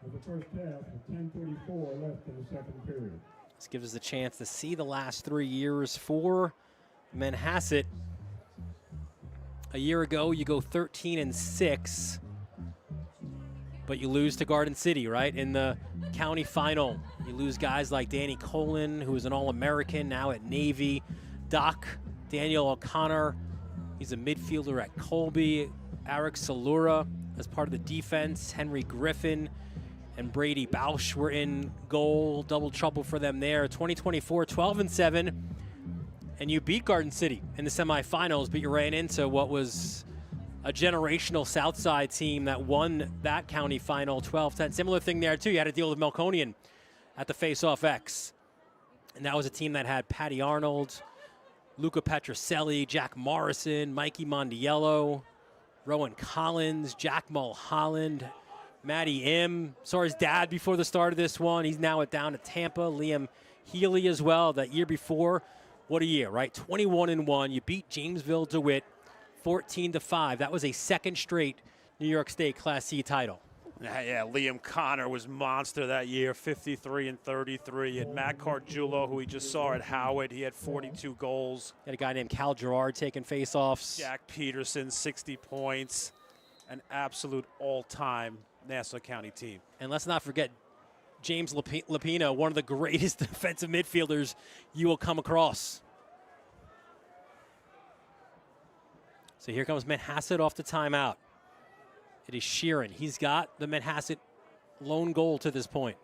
of the first half, with 10:34 left in the second period. This gives us a chance to see the last 3 years for Manhasset. A year ago, you go 13-6, but you lose to Garden City, right? In the county final, you lose guys like Danny Colin, who is an All-American now at Navy. Doc Daniel O'Connor, he's a midfielder at Colby. Eric Salura as part of the defense. Henry Griffin and Brady Bausch were in goal. Double trouble for them there. 2024, 12-7. And you beat Garden City in the semifinals, but you ran into what was a generational Southside team that won that county final 12-10. Similar thing there, too. You had to deal with Melconian at the face-off X. And that was a team that had Patty Arnold, Luca Petroselli, Jack Morrison, Mikey Mondiello, Rowan Collins, Jack Mulholland, Matty M. Saw his dad before the start of this one. He's now down at Tampa. Liam Healy as well. That year before, what a year, right? 21-1. You beat Jamesville DeWitt 14-5. That was a second straight New York State Class C title. Yeah, Liam Connor was monster that year, 53-33. And Matt Cardullo, who we just saw at Howard, he had 42 goals. Had a guy named Cal Gerard taking faceoffs. Jack Peterson, 60 points. An absolute all-time Nassau County team. And let's not forget James Lapino, one of the greatest defensive midfielders you will come across. So here comes Manhasset off the timeout. It is Sheeran. He's got the Manhasset lone goal to this point.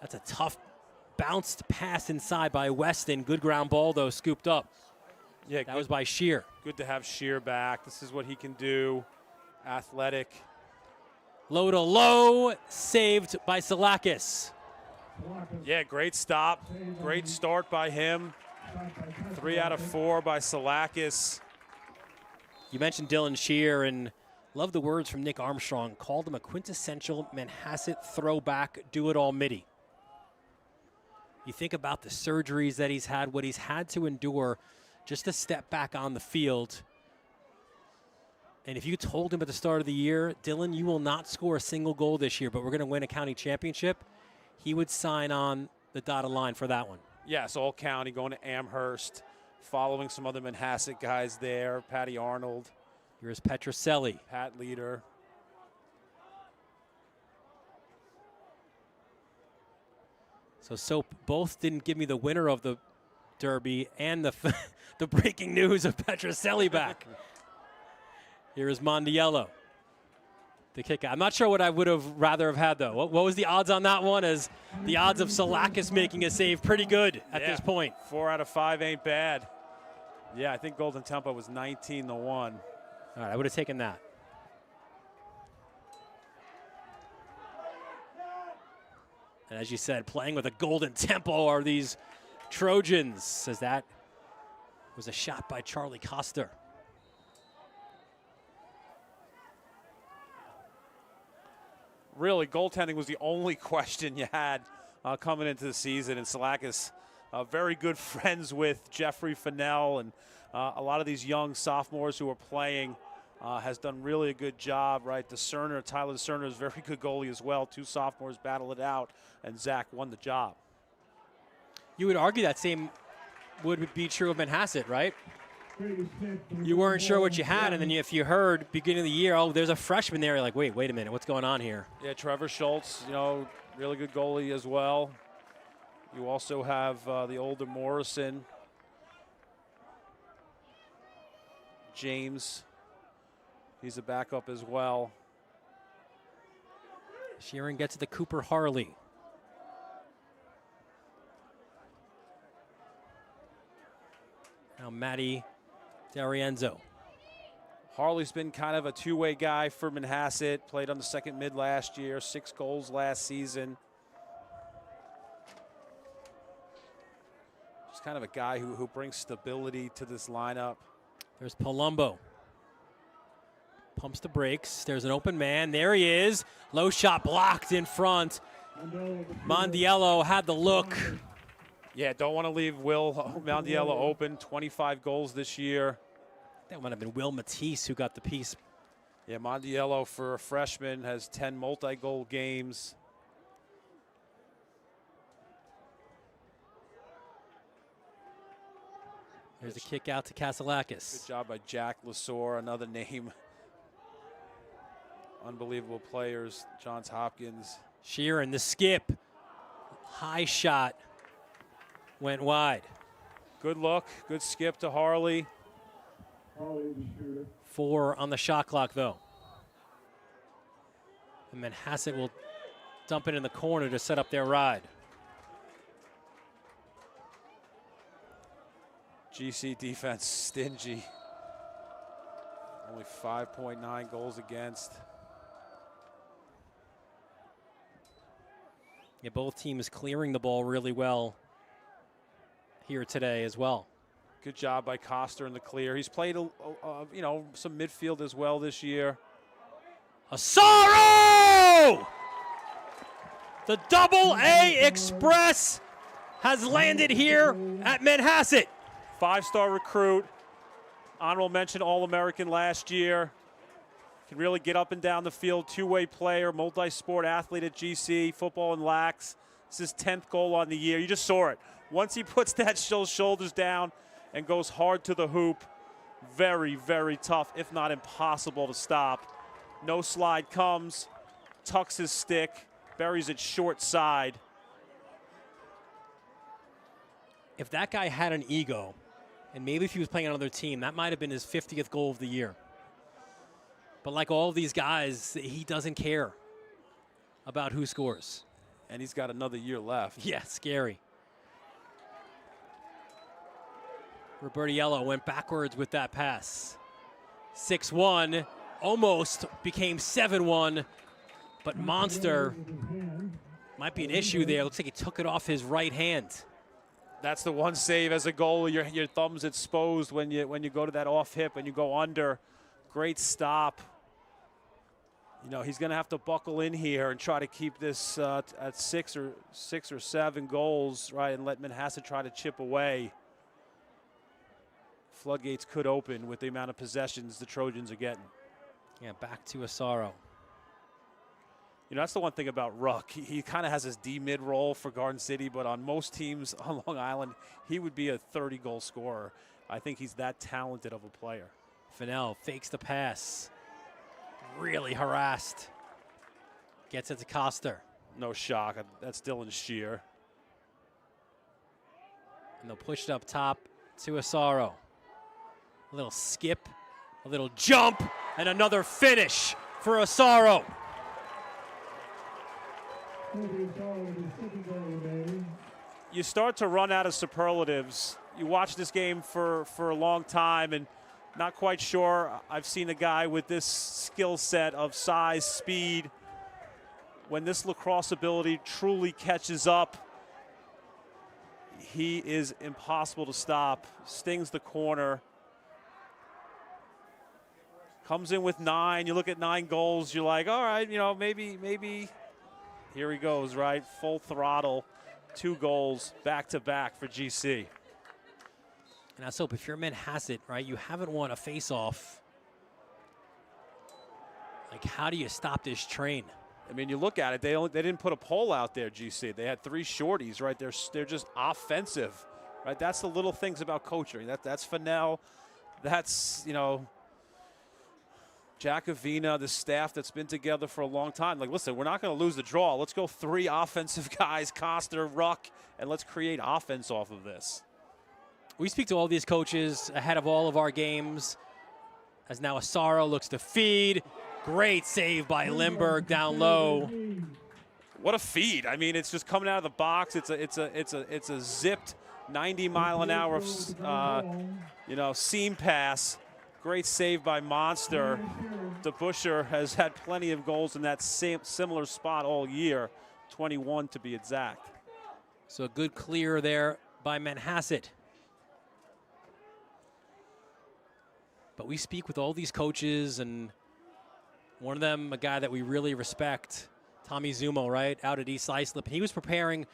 That's a tough bounced pass inside by Weston. Good ground ball, though, scooped up. Yeah, that was by Shear. Good to have Shear back. This is what he can do. Athletic. Low to low, saved by Salakis. Yeah, great stop. Great start by him. 3 out of 4 by Salakis. You mentioned Dylan Shear, and love the words from Nick Armstrong. Called him a quintessential Manhasset throwback, do-it-all midi. You think about the surgeries that he's had, what he's had to endure just to step back on the field. And if you told him at the start of the year, Dylan, you will not score a single goal this year, but we're going to win a county championship, he would sign on the dotted line for that one. Yes, all county, going to Amherst, following some other Manhasset guys there. Patty Arnold. Here's Petroselli. Pat Leader. So both didn't give me the winner of the derby and the the breaking news of Petroselli back. Here is Mondiello. The kick out. I'm not sure what I would have rather have had, though. What was the odds on that one? As the odds of Salakis making a save pretty good at this point. 4 out of 5 ain't bad. Yeah, I think Golden Tempo was 19-1. All right, I would have taken that. And as you said, playing with a golden tempo are these Trojans, as that was a shot by Charlie Coster. Really, goaltending was the only question you had coming into the season, and Salakis very good friends with Jeffrey Fennell, and a lot of these young sophomores who are playing has done really a good job, right? Tyler Cerner is a very good goalie as well. 2 sophomores battled it out, and Zach won the job. You would argue that same would be true of Manhasset, right? You weren't sure what you had, and then if you heard beginning of the year, oh, there's a freshman there, you're like, wait a minute, what's going on here? Yeah, Trevor Schultz, really good goalie as well. You also have the older Morrison. James, he's a backup as well. Sheeran gets the Cooper Harley. Now Matty D'Arienzo. Harley's been kind of a two-way guy for Manhasset. Played on the second mid last year, 6 goals last season. Just kind of a guy who brings stability to this lineup. There's Palumbo. Pumps the brakes. There's an open man. There he is. Low shot blocked in front. Mondiello had the look. Yeah, don't want to leave Will Mondiello open. 25 goals this year. That might have been Will Matisse who got the piece. Yeah, Mondiello, for a freshman, has 10 multi-goal games. There's a kick out to Kasalakis. Good job by Jack Lesor, another name. Unbelievable players. Johns Hopkins. Sheeran, the skip. High shot. Went wide. Good look. Good skip to Harley. 4 on the shot clock, though. And Manhasset will dump it in the corner to set up their ride. GC defense stingy. Only 5.9 goals against. Yeah, both teams clearing the ball really well here today as well. Good job by Coster in the clear. He's played, some midfield as well this year. Asaro! The Double-A Express has landed here at Manhasset. 5-star recruit. Honorable mention All-American last year. Can really get up and down the field. 2-way player, multi-sport athlete at GC, football and lax. This is his 10th goal on the year. You just saw it. Once he puts that shoulders down and goes hard to the hoop, very, very tough, if not impossible to stop. No slide comes, tucks his stick, buries it short side. If that guy had an ego, and maybe if he was playing on another team, that might have been his 50th goal of the year. But like all of these guys, he doesn't care about who scores. And he's got another year left. Yeah, scary. Robertiello went backwards with that pass. 6-1, almost became 7-1, but Monster might be an issue there. Looks like he took it off his right hand. That's the one save as a goalie. Your thumb's exposed when you go to that off hip and you go under. Great stop. He's going to have to buckle in here and try to keep this at 6 or 7 goals, right, and let Manhasset try to chip away. Floodgates could open with the amount of possessions the Trojans are getting. Yeah, back to Asaro. That's the one thing about Ruck. He kind of has his D-mid role for Garden City, but on most teams on Long Island, he would be a 30-goal scorer. I think he's that talented of a player. Fennell fakes the pass. Really harassed. Gets it to Coster. No shock. That's Dylan Shear. And they'll push it up top to Asaro. A little skip, a little jump, and another finish for Asaro. You start to run out of superlatives. You watch this game for a long time and not quite sure I've seen a guy with this skill set of size, speed. When this lacrosse ability truly catches up, he is impossible to stop. Stings the corner. Comes in with 9. You look at 9 goals. You're like, all right, maybe. Here he goes, right? Full throttle. 2 goals back-to-back for GC. And I hope if you're Manhasset, right, you haven't won a face-off. Like, how do you stop this train? I mean, you look at it, they didn't put a pole out there, GC. They had 3 shorties, right? They're just offensive, right? That's the little things about coaching. That's Fennell. That's, Jacovina, the staff that's been together for a long time. Like, listen, we're not going to lose the draw. Let's go 3 offensive guys, Coster, Ruck, and let's create offense off of this. We speak to all these coaches ahead of all of our games. As now Asaro looks to feed. Great save by Limburg down low. What a feed! I mean, it's just coming out of the box. It's a zipped 90-mile-an-hour, seam pass. Great save by Monster. DeBuscher has had plenty of goals in that similar spot all year, 21 to be exact. So a good clear there by Manhasset. But we speak with all these coaches, and one of them, a guy that we really respect, Tommy Zumo, right, out at East Islip. He was preparing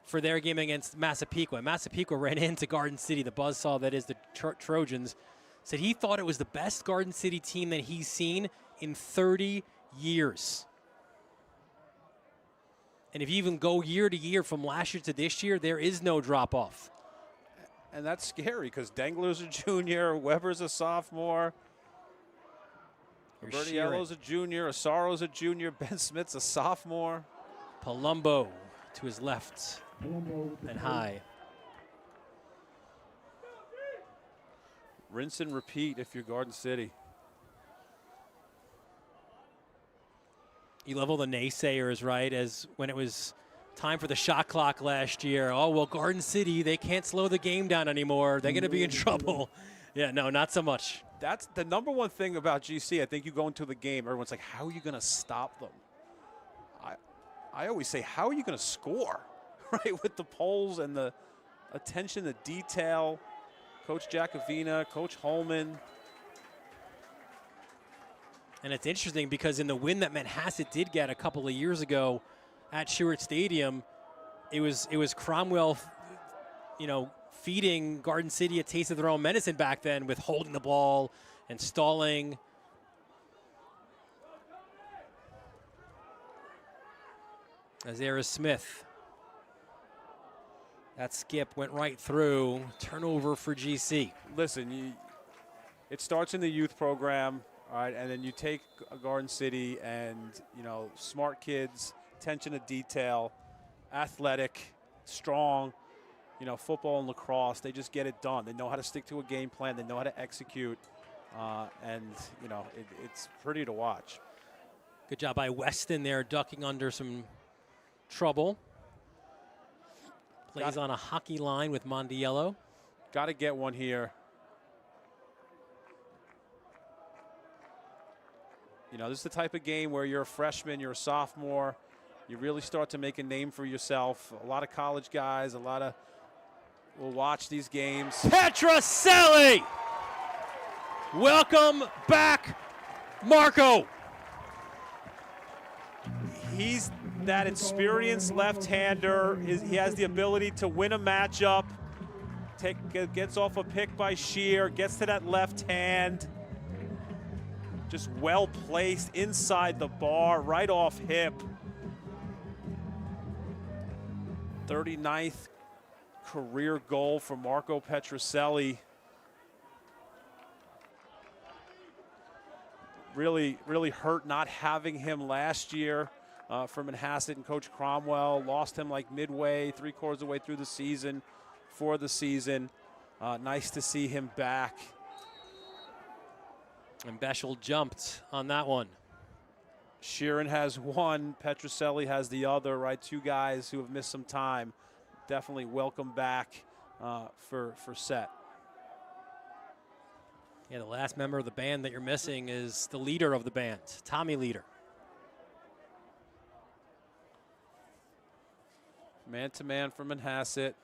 for their game against Massapequa. And Massapequa ran into Garden City, the buzzsaw that is the Trojans. Said he thought it was the best Garden City team that he's seen in 30 years. And if you even go year to year from last year to this year, there is no drop-off. And that's scary because Dengler's a junior, Weber's a sophomore. Bertiello's a junior, Asaro's a junior, Ben Smith's a sophomore. Palumbo to his left and high. Rinse and repeat if you're Garden City. You love all the naysayers, right? As when it was time for the shot clock last year. Oh, well, Garden City, they can't slow the game down anymore. They're going to be in trouble. Yeah, no, not so much. That's the number one thing about GC. I think you go into the game, everyone's like, how are you going to stop them? I always say, how are you going to score? Right, with the polls and the attention to detail. Coach Jacovina, Coach Holman. And it's interesting because in the win that Manhasset did get a couple of years ago at Stewart Stadium, it was Cromwell, feeding Garden City a taste of their own medicine back then with holding the ball and stalling. As there is Smith. That skip went right through. Turnover for GC. Listen, it starts in the youth program, all right, and then you take Garden City and, smart kids, attention to detail, athletic, strong, football and lacrosse. They just get it done. They know how to stick to a game plan. They know how to execute, it's pretty to watch. Good job by Weston there, ducking under some trouble. Plays on a hockey line with Mondiello. Got to get one here. This is the type of game where you're a freshman, you're a sophomore, you really start to make a name for yourself. A lot of college guys, will watch these games. Petroselli! Welcome back, Marco. He's that experienced left-hander. He has the ability to win a matchup. Gets off a pick by Shear, gets to that left hand. Just well placed inside the bar, right off hip. 39th career goal for Marco Petroselli. Really hurt not having him last year. For Manhasset and Coach Cromwell, lost him like midway, 3/4 of the way through the season. for the season. Nice to see him back. And Beschel jumped on that one. Sheeran has one, Petroselli has the other, right? Two guys who have missed some time. Definitely welcome back for Set. Yeah, the last member of the band that you're missing is the leader of the band, Tommy Leader. Man-to-man for Manhasset.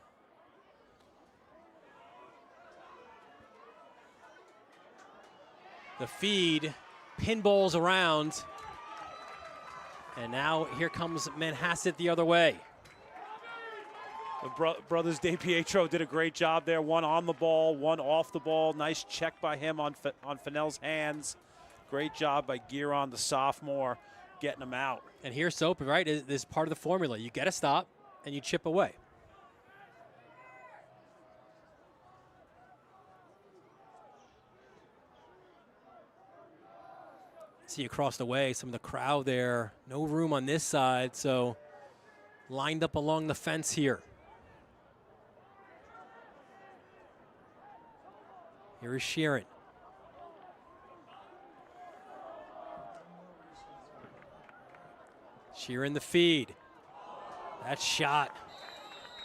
The feed pinballs around. And now here comes Manhasset the other way. The brothers DePietro did a great job there. One on the ball, one off the ball. Nice check by him on Fennell's hands. Great job by Giron, the sophomore, getting him out. And here's Soap, right? This is part of the formula. You get a stop and you chip away. See across the way, some of the crowd there. No room on this side, so lined up along the fence here. Here is Sheeran. Sheeran the feed. That shot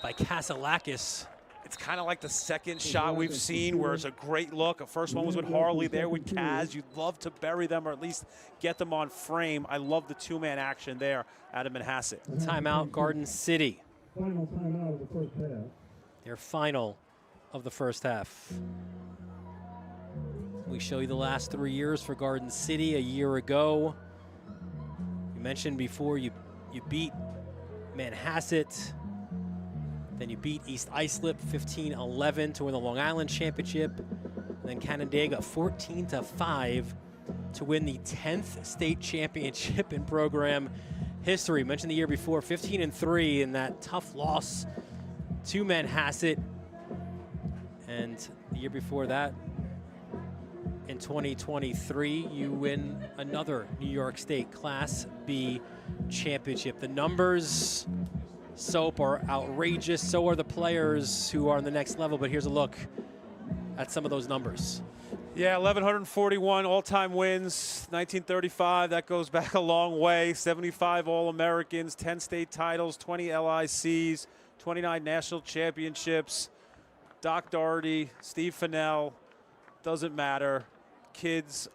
by Kasalakis. It's kind of like the second shot we've seen where it's a great look. The first one was with Harley, there with Kaz. You'd love to bury them or at least get them on frame. I love the two-man action there out of Manhasset. Timeout, Garden City. Final timeout of the first half. Their final of the first half. We show you the last 3 years for Garden City. A year ago, you mentioned before you beat Manhasset. Then you beat East Islip 15-11 to win the Long Island Championship. And then Canandaigua 14-5 to win the 10th state championship in program history. Mentioned the year before, 15-3 in that tough loss to Manhasset. And the year before that, in 2023, you win another New York State Class B championship. The numbers, Soap, are outrageous. So are the players who are on the next level. But here's a look at some of those numbers. Yeah, 1,141 all-time wins, 1935. That goes back a long way. 75 All-Americans, 10 state titles, 20 LICs, 29 national championships. Doc Doherty, Steve Fennell, doesn't matter. Kids,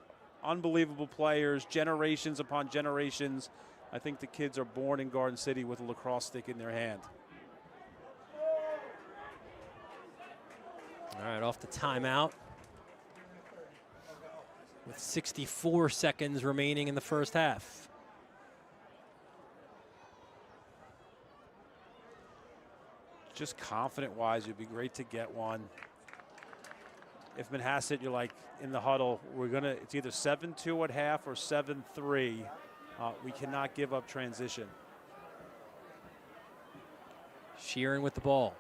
unbelievable players, generations upon generations. I think the kids are born in Garden City with a lacrosse stick in their hand. All right, off the timeout. With 64 seconds remaining in the first half. Just confident-wise, it'd be great to get one. If Manhasset, you're like in the huddle, it's either 7-2 at half or 7-3. We cannot give up transition. Sheeran with the ball.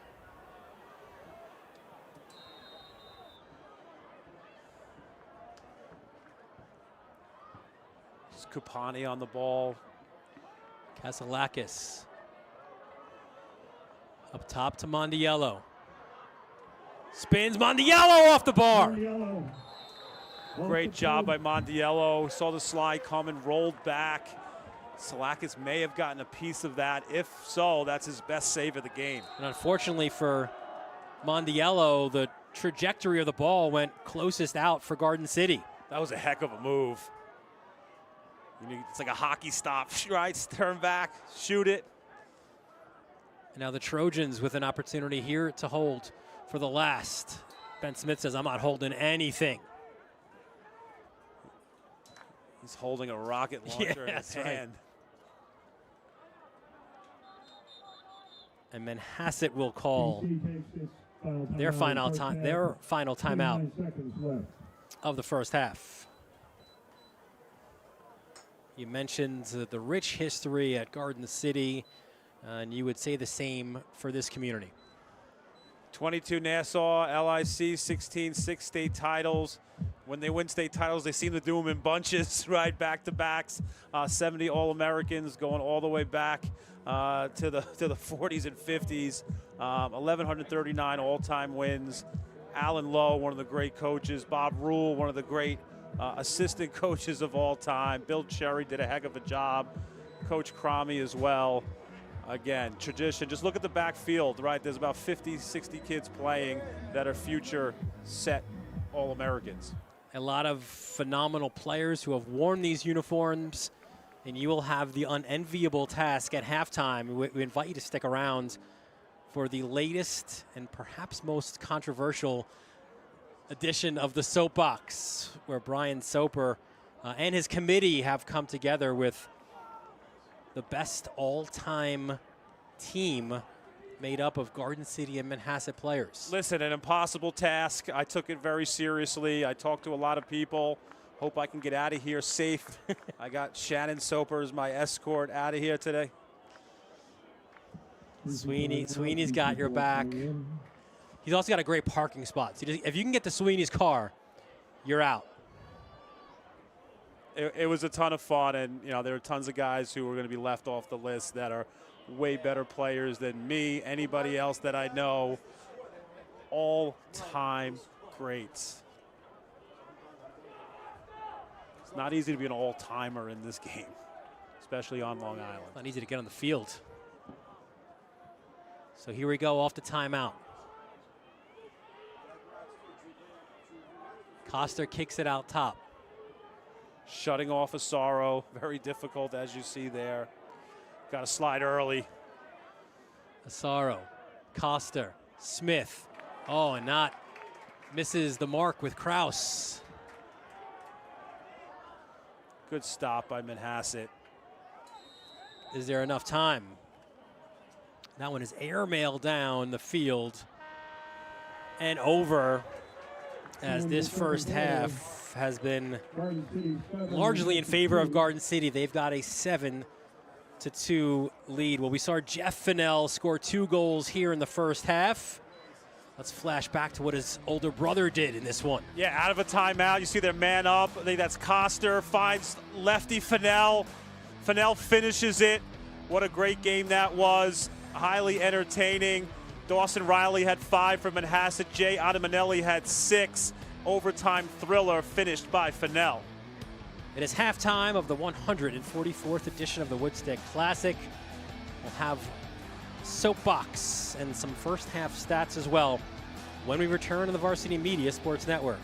Kupani on the ball. Kasalakis. Up top to Mondiello. Spins Mondiello off the bar. Great job by Mondiello. Saw the slide coming, rolled back. Salakis may have gotten a piece of that. If so, that's his best save of the game. And unfortunately for Mondiello, the trajectory of the ball went closest out for Garden City. That was a heck of a move. It's like a hockey stop, right? Turn back, shoot it. And now the Trojans with an opportunity here to hold for the last. Ben Smith says, I'm not holding anything. He's holding a rocket launcher in his hand. And Manhasset will call their final timeout of the first half. You mentioned the rich history at Garden City, and you would say the same for this community. 22 Nassau, LIC, 16 state titles. When they win state titles, they seem to do them in bunches, right? Back-to-backs, 70 All-Americans going all the way back to the 40s and 50s. 1,139 all-time wins. Alan Lowe, one of the great coaches. Bob Rule, one of the great assistant coaches of all time. Bill Cherry did a heck of a job. Coach Cromie as well. Again, tradition. Just look at the backfield, right? There's about 50, 60 kids playing that are future set All-Americans. A lot of phenomenal players who have worn these uniforms, and you will have the unenviable task at halftime. We invite you to stick around for the latest and perhaps most controversial edition of the Soapbox, where Brian Soper and his committee have come together with the best all-time team made up of Garden City and Manhasset players. Listen, an impossible task. I took it very seriously. I talked to a lot of people. Hope I can get out of here safe. I got Shannon Soper as my escort out of here today. Sweeney's got your back. He's also got a great parking spot. So if you can get to Sweeney's car, you're out. It was a ton of fun, and there are tons of guys who are going to be left off the list that are way better players than me, anybody else that I know. All-time greats. It's not easy to be an all-timer in this game, especially on Long Island. Not easy to get on the field. So here we go off the timeout. Coster kicks it out top. Shutting off Asaro, very difficult as you see there. Got to slide early. Asaro, Coster, Smith. Oh, and not misses the mark with Kraus. Good stop by Manhasset. Is there enough time? That one is airmailed down the field and over, as this first half has been largely in favor of Garden City. They've got a 7-2 lead. Well, we saw Jeff Fennell score 2 goals here in the first half. Let's flash back to what his older brother did in this one. Yeah, out of a timeout, you see their man up. I think that's Coster, finds lefty Fennell. Fennell finishes it. What a great game that was. Highly entertaining. Dawson Riley had 5 for Manhasset. Jay Adamanelli had 6. Overtime thriller finished by Fennell. It is halftime of the 144th edition of the Woodstick Classic. We'll have Soapbox and some first half stats as well when we return to the Varsity Media Sports Network.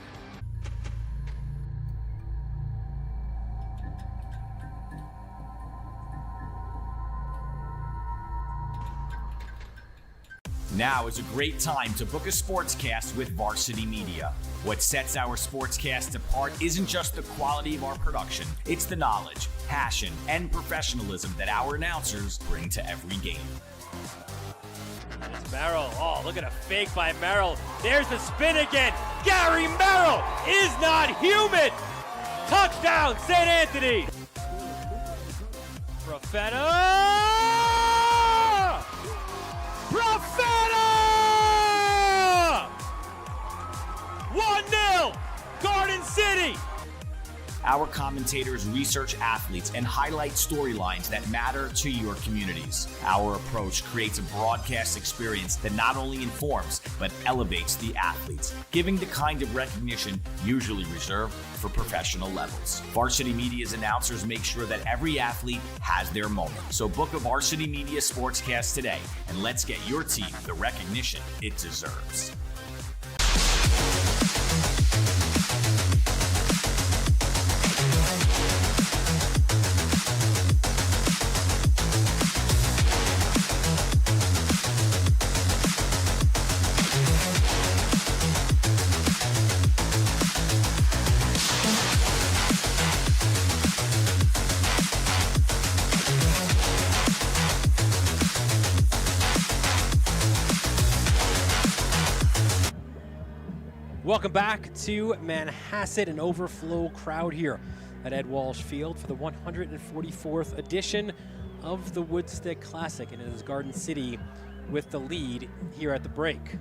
Now is a great time to book a sportscast with Varsity Media. What sets our sportscast apart isn't just the quality of our production, it's the knowledge, passion, and professionalism that our announcers bring to every game. It's Merrill. Oh, look at a fake by Merrill. There's the spin again. Gary Merrill is not human. Touchdown, St. Anthony. Profeta! 1-0, Garden City. Our commentators research athletes and highlight storylines that matter to your communities. Our approach creates a broadcast experience that not only informs, but elevates the athletes, giving the kind of recognition usually reserved for professional levels. Varsity Media's announcers make sure that every athlete has their moment. So book a Varsity Media Sportscast today, and let's get your team the recognition it deserves. Welcome back to Manhasset, an overflow crowd here at Ed Walsh Field for the 144th edition of the Woodstick Classic, and it is Garden City with the lead here at the break.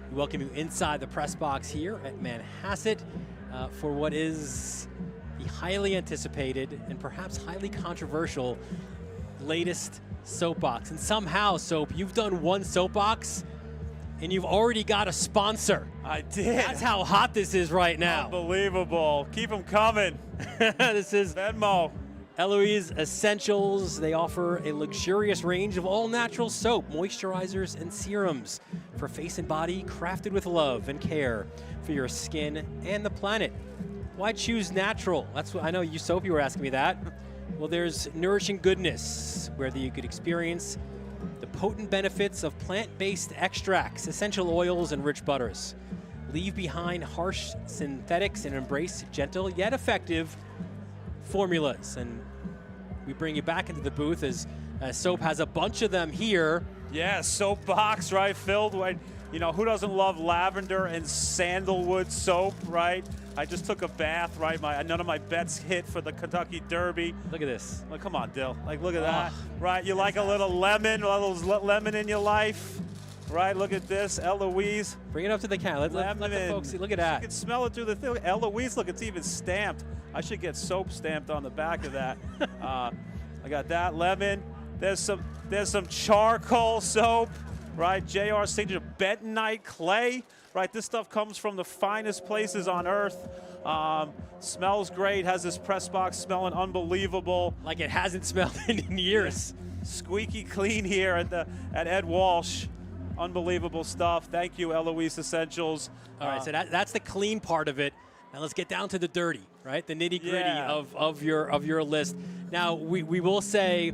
We welcome you inside the press box here at Manhasset for what is the highly anticipated and perhaps highly controversial latest soapbox. And somehow, Soap, you've done one soapbox and you've already got a sponsor. I did. That's how hot this is right now. Unbelievable. Keep them coming. This is Venmo. Eloise Essentials. They offer a luxurious range of all-natural soap, moisturizers, and serums for face and body, crafted with love and care for your skin and the planet. Why choose natural? That's what I know. You, Soap, you were asking me that. Well, there's nourishing goodness, where you could experience the potent benefits of plant-based extracts, essential oils, and rich butters. Leave behind harsh synthetics and embrace gentle yet effective formulas. And we bring you back into the booth as Soap has a bunch of them here. Yeah, soapbox, right? Filled with, you know, who doesn't love lavender and sandalwood soap, right? I just took a bath, right? None of my bets hit for the Kentucky Derby. Look at this. Like, come on, Dill. Like, look at that, right? You like a little lemon in your life, right? Look at this, Eloise. Bring it up to the camera. Let the folks see. Look at that. You can smell it through the thing. Eloise, look, it's even stamped. I should get soap stamped on the back of that. I got that lemon. There's some charcoal soap, right? JR signature bentonite clay, right? This stuff comes from the finest places on earth. Smells great. Has this press box smelling unbelievable. Like it hasn't smelled in years. Squeaky clean here at Ed Walsh. Unbelievable stuff. Thank you, Eloise Essentials. All right, so that's the clean part of it. Now let's get down to the dirty, right? The nitty-gritty of your list. Now we will say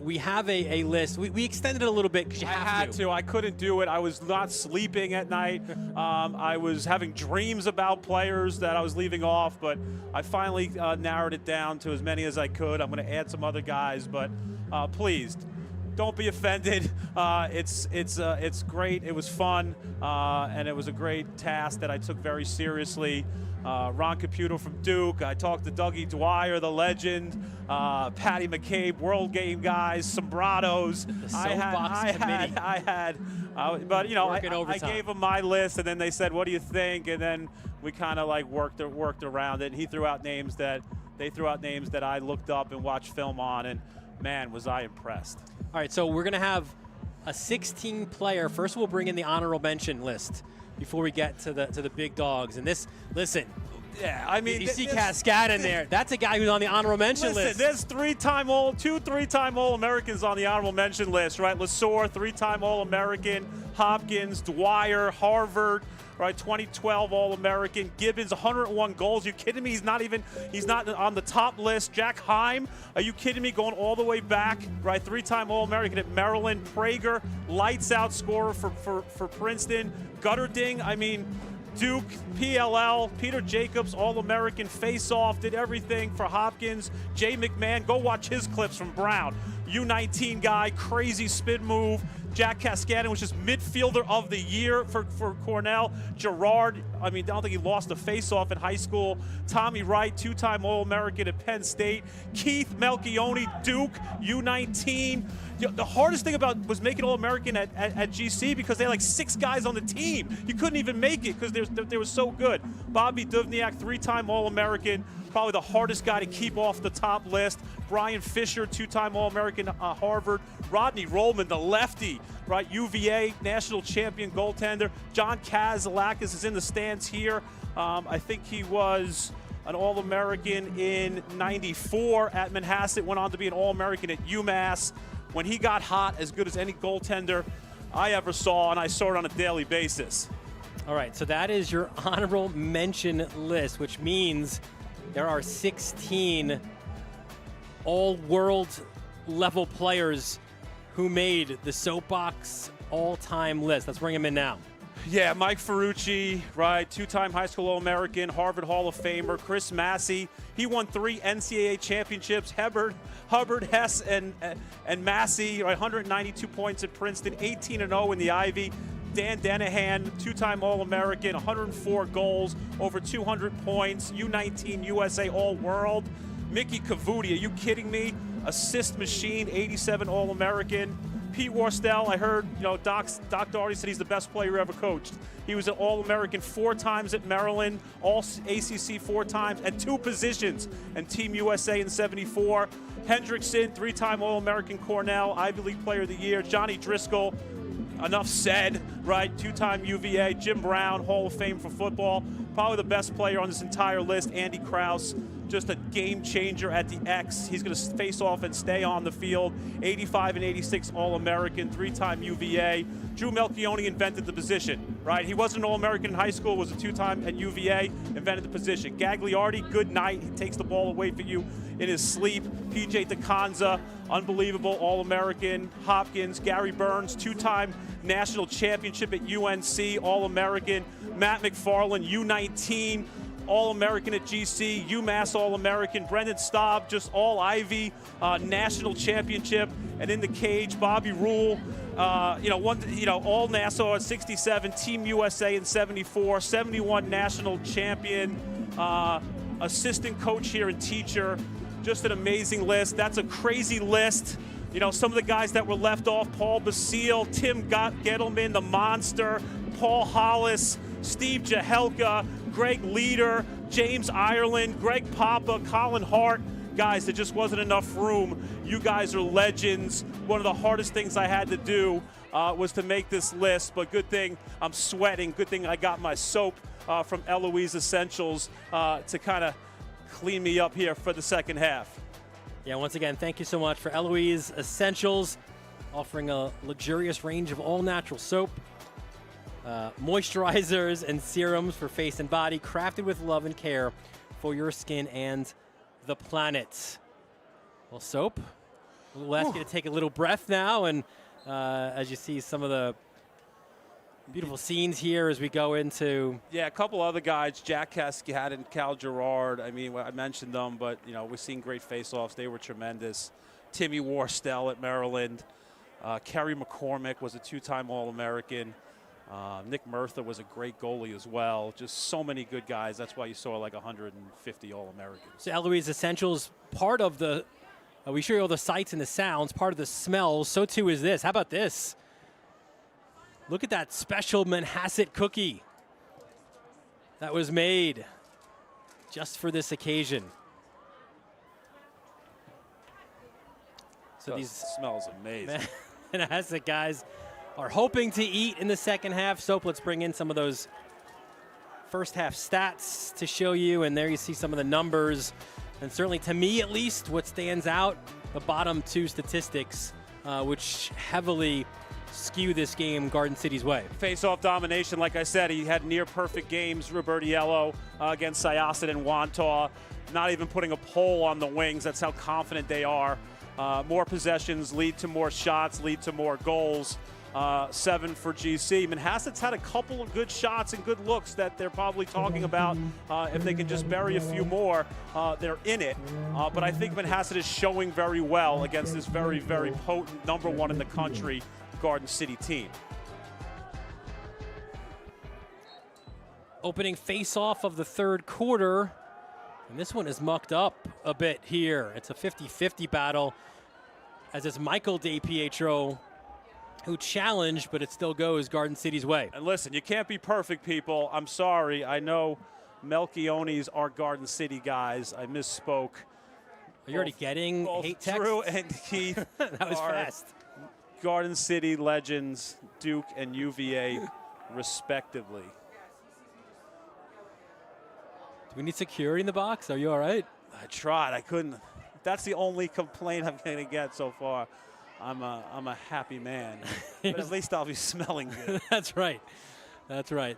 we have a list. We extended it a little bit because you had to. I couldn't do it. I was not sleeping at night. I was having dreams about players that I was leaving off, but I finally narrowed it down to as many as I could. I'm going to add some other guys, but please don't be offended. It's great. It was fun, and it was a great task that I took very seriously. Ron Caputo from Duke. I talked to Dougie Dwyer, the legend. Patty McCabe, World Game guys, Sombrados. But you know, I gave them my list, and then they said, "What do you think?" And then we kind of like worked around it. And he threw out names that I looked up and watched film on, and man, was I impressed. All right, so we're gonna have a 16-player. First, we'll bring in the honorable mention list before we get to the big dogs. And this, listen. Yeah, I mean, you see Cascade in there. That's a guy who's on the honorable mention list. There's two three-time All-Americans on the honorable mention list, right? Lasore, 3-time All-American. Hopkins, Dwyer, Harvard, right? 2012 All-American. Gibbons, 101 goals. You kidding me? He's not on the top list. Jack Heim, are you kidding me? Going all the way back, right? 3-time All-American at Maryland. Prager, lights-out scorer for Princeton. Gutterding, I mean, Duke, PLL, Peter Jacobs, All-American, face-off, did everything for Hopkins. Jay McMahon, go watch his clips from Brown. U19 guy, crazy spin move. Jack Cascadin, which is midfielder of the year for Cornell. Gerard, I mean, I don't think he lost a face-off in high school. Tommy Wright, 2-time All-American at Penn State. Keith Melchione, Duke, U19. The hardest thing was making All-American at GC because they had like 6 guys on the team. You couldn't even make it because they were so good. Bobby Duvniak, 3-time All-American. Probably the hardest guy to keep off the top list. Brian Fisher, 2-time All-American Harvard. Rodney Rollman, the lefty, right? UVA, national champion goaltender. John Kazalakis is in the stands here. I think he was an All-American in '94 at Manhasset, went on to be an All-American at UMass. When he got hot, as good as any goaltender I ever saw, and I saw it on a daily basis. All right, so that is your honorable mention list, which means there are 16 all-world level players who made the Soapbox all-time list. Let's bring him in now. Yeah, Mike Ferrucci, right, 2-time high school All-American, Harvard Hall of Famer. Chris Massey, he won 3 NCAA championships. Hubbard, Hess, and Massey, right, 192 points at Princeton, 18-0 in the Ivy. Dan Denahan, 2-time All-American, 104 goals, over 200 points, U19 USA All-World. Mickey Cavuti, are you kidding me? Assist machine, 87 All-American. Pete Worstel, I heard, Doc Doherty said he's the best player ever coached. He was an All-American 4 times at Maryland, All-ACC 4 times at 2 positions, and Team USA in '74. Hendrickson, 3-time All-American Cornell, Ivy League Player of the Year. Johnny Driscoll, enough said, right? 2-time UVA. Jim Brown, Hall of Fame for football. Probably the best player on this entire list. Andy Krause, just a game changer at the X. He's going to face off and stay on the field. 85 and 86 All-American, 3-time UVA. Drew Melchione invented the position, right? He wasn't an All-American in high school, was a 2-time at UVA, invented the position. Gagliardi, good night. He takes the ball away for you in his sleep. PJ DeConza, unbelievable All-American. Hopkins, Gary Burns, 2-time national championship at UNC, All-American. Matt McFarland, U19, All-American at GC, UMass All-American. Brendan Staub, just All-Ivy, national championship. And in the cage, Bobby Rule, All Nassau at 67, Team USA in '74, 71 national champion, assistant coach here and teacher. Just an amazing list. That's a crazy list. Some of the guys that were left off: Paul Basile, Tim Gettleman, the Monster, Paul Hollis, Steve Jahelka, Greg Leader, James Ireland, Greg Papa, Colin Hart. Guys, there just wasn't enough room. You guys are legends. One of the hardest things I had to do was to make this list, but good thing I'm sweating. Good thing I got my soap from Eloise Essentials to kind of clean me up here for the second half. Yeah, once again, thank you so much for Eloise Essentials, offering a luxurious range of all-natural soap, moisturizers, and serums for face and body, crafted with love and care for your skin and the planet. Well, Soap, we'll ask you to take a little breath now, and as you see some of the beautiful scenes here as we go into. Yeah, a couple other guys, Jack Cascade and Cal Gerard. I mean, I mentioned them, but, we're seeing great face-offs. They were tremendous. Timmy Worstel at Maryland. Kerry McCormick was a 2-time All-American. Nick Murtha was a great goalie as well. Just so many good guys. That's why you saw like 150 All-Americans. So Eloise Essentials, part of the, we show you all the sights and the sounds, part of the smells. So too is this. How about this? Look at that special Manhasset cookie that was made just for this occasion. So these smells amazing. Manhasset guys are hoping to eat in the second half. Soap, let's bring in some of those first half stats to show you. And there you see some of the numbers. And certainly to me, at least, what stands out, the bottom 2 statistics, which heavily skew this game Garden City's way. Face-off domination, like I said, he had near-perfect games. Robertiello against Syosset and Wantagh, not even putting a pole on the wings. That's how confident they are. More possessions lead to more shots, lead to more goals. 7 for GC. Manhasset's had a couple of good shots and good looks that they're probably talking about. If they can just bury a few more, they're in it. But I think Manhasset is showing very well against this very, very potent #1 in the country Garden City team. Opening face-off of the third quarter. And this one is mucked up a bit here. It's a 50-50 battle, as it's Michael DePietro who challenged, but it still goes Garden City's way. And listen, you can't be perfect, people. I'm sorry. I know Melchione's are Garden City guys. I misspoke. Are you already getting hate texts? Drew and Keith that was fast. Garden City legends, Duke and UVA, respectively. Do we need security in the box? Are you all right? I tried. I couldn't. That's the only complaint I'm going to get so far. I'm a happy man. But at least I'll be smelling good. That's right. That's right.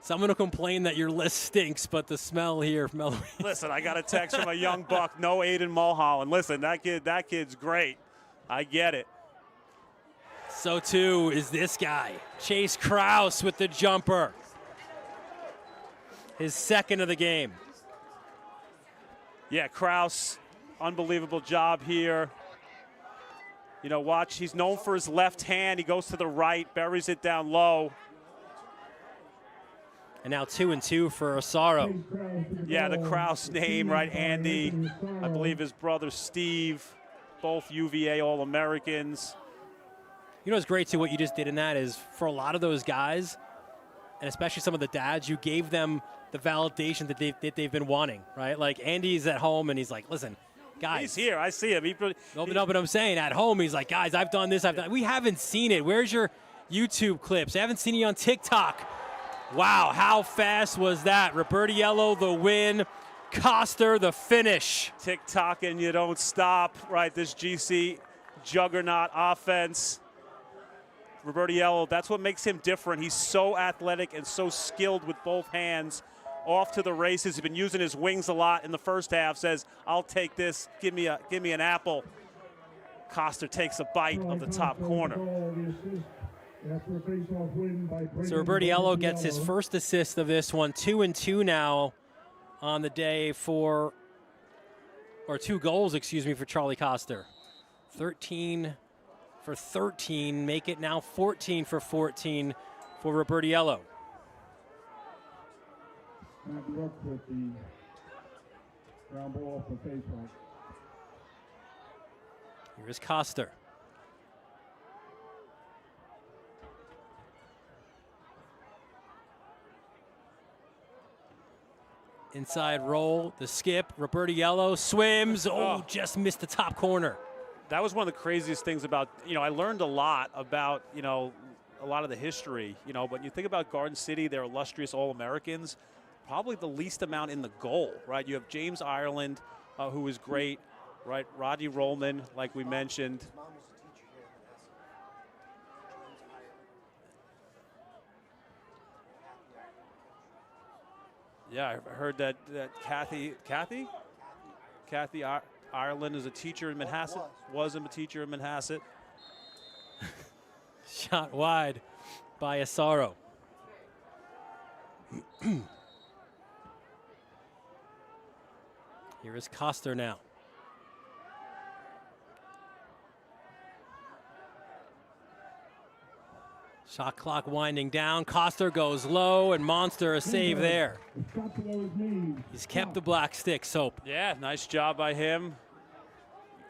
Someone will complain that your list stinks, but the smell here from Eloise. Listen, I got a text from a young buck, no Aiden Mulholland. Listen, that kid's great. I get it. So too is this guy, Chase Krause with the jumper. His second of the game. Yeah, Krause, unbelievable job here. Watch, he's known for his left hand. He goes to the right, buries it down low. And now 2-2 for Osaro. Yeah, the Krause name, right? Andy, I believe his brother Steve, both UVA All-Americans. You know what's great, too, what you just did in that is for a lot of those guys, and especially some of the dads, you gave them the validation that they've been wanting, right? Like Andy's at home and he's like, listen, guys. He's here. I see him. No, but I'm saying at home, he's like, guys, I've done this. We haven't seen it. Where's your YouTube clips? I haven't seen you on TikTok. Wow, how fast was that? Robertiello, the win. Coster, the finish. TikTok and you don't stop, right? This GC juggernaut offense. Robertiello, that's what makes him different. He's so athletic and so skilled with both hands. Off to the races. He's been using his wings a lot in the first half. Says, I'll take this. Give me an apple. Coster takes a bite of the top corner. So Robertiello gets his first assist of this one. 2-2 now on the day for, or 2 goals, excuse me, for Charlie Coster. 13 for 13, make it now 14 for 14 for Robertiello. With the ground ball off the faceoff. Here's Coster. Inside roll, the skip, Robertiello swims, just missed the top corner. That was one of the craziest things about, I learned a lot about, a lot of the history, but you think about Garden City, they're illustrious All-Americans, probably the least amount in the goal, right? You have James Ireland, who is great, right? Rodney Rollman, like we mentioned. Yeah, I heard that Kathy Ireland is a teacher in Manhasset, was a teacher in Manhasset. Shot wide by Asaro. Here is Coster now. Shot clock winding down. Coster goes low, and Monster a save there. He's kept the black stick, Soap. Yeah, nice job by him.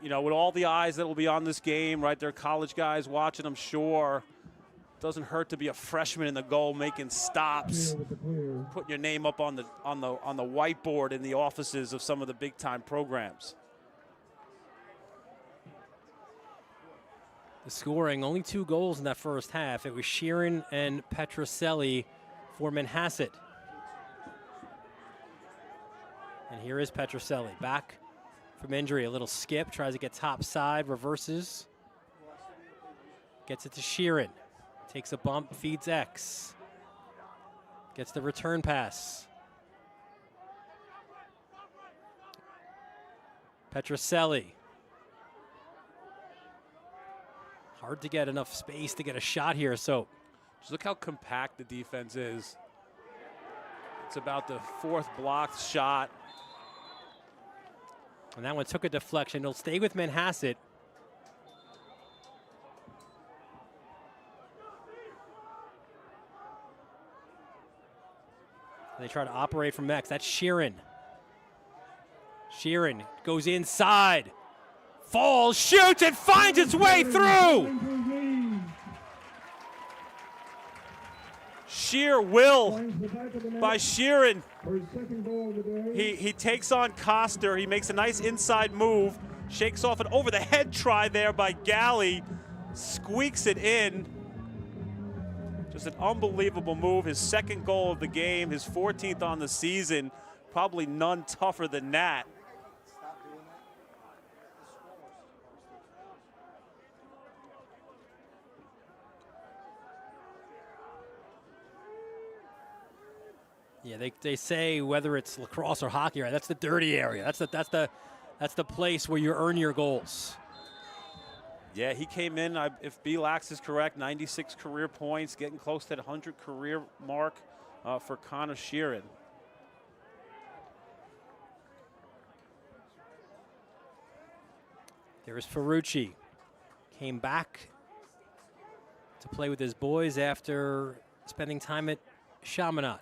With all the eyes that will be on this game, right? They're college guys watching, I'm sure. Doesn't hurt to be a freshman in the goal, making stops, putting your name up on the whiteboard in the offices of some of the big time programs. The scoring, only 2 goals in that first half. It was Sheeran and Petroselli for Manhasset. And here is Petroselli back from injury. A little skip, tries to get top side, reverses. Gets it to Sheeran. Takes a bump, feeds X. Gets the return pass. Petroselli. Hard to get enough space to get a shot here, so. Just look how compact the defense is. It's about the 4th blocked shot. And that one took a deflection. It'll stay with Manhasset. They try to operate from X. That's Sheeran. Sheeran goes inside. Falls, shoots, and finds its way through. Sheer will by Sheeran. He takes on Coster. He makes a nice inside move. Shakes off an over-the-head try there by Galley. Squeaks it in. Just an unbelievable move. His 2nd goal of the game, his 14th on the season. Probably none tougher than that. Yeah, they say whether it's lacrosse or hockey, right? That's the dirty area. That's the place where you earn your goals. Yeah, he came in, if B-Lax is correct, 96 career points, getting close to the 100 career mark for Connor Sheeran. There's Ferrucci. Came back to play with his boys after spending time at Chaminade.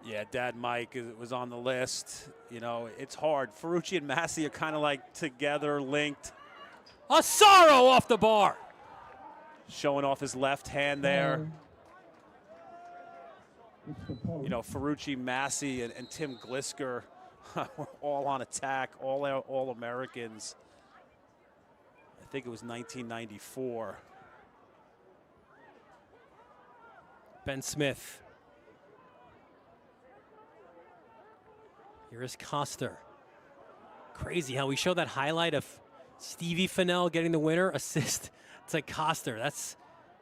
Yeah, Dad Mike was on the list. It's hard. Ferrucci and Massey are kind of like together, linked. Asaro off the bar. Showing off his left hand there. You know, Ferrucci, Massey, and Tim Glisker were all on attack, all Americans. I think it was 1994. Ben Smith. Here is Coster. Crazy how we show that highlight of Stevie Fennell getting the winner assist to Coster. That's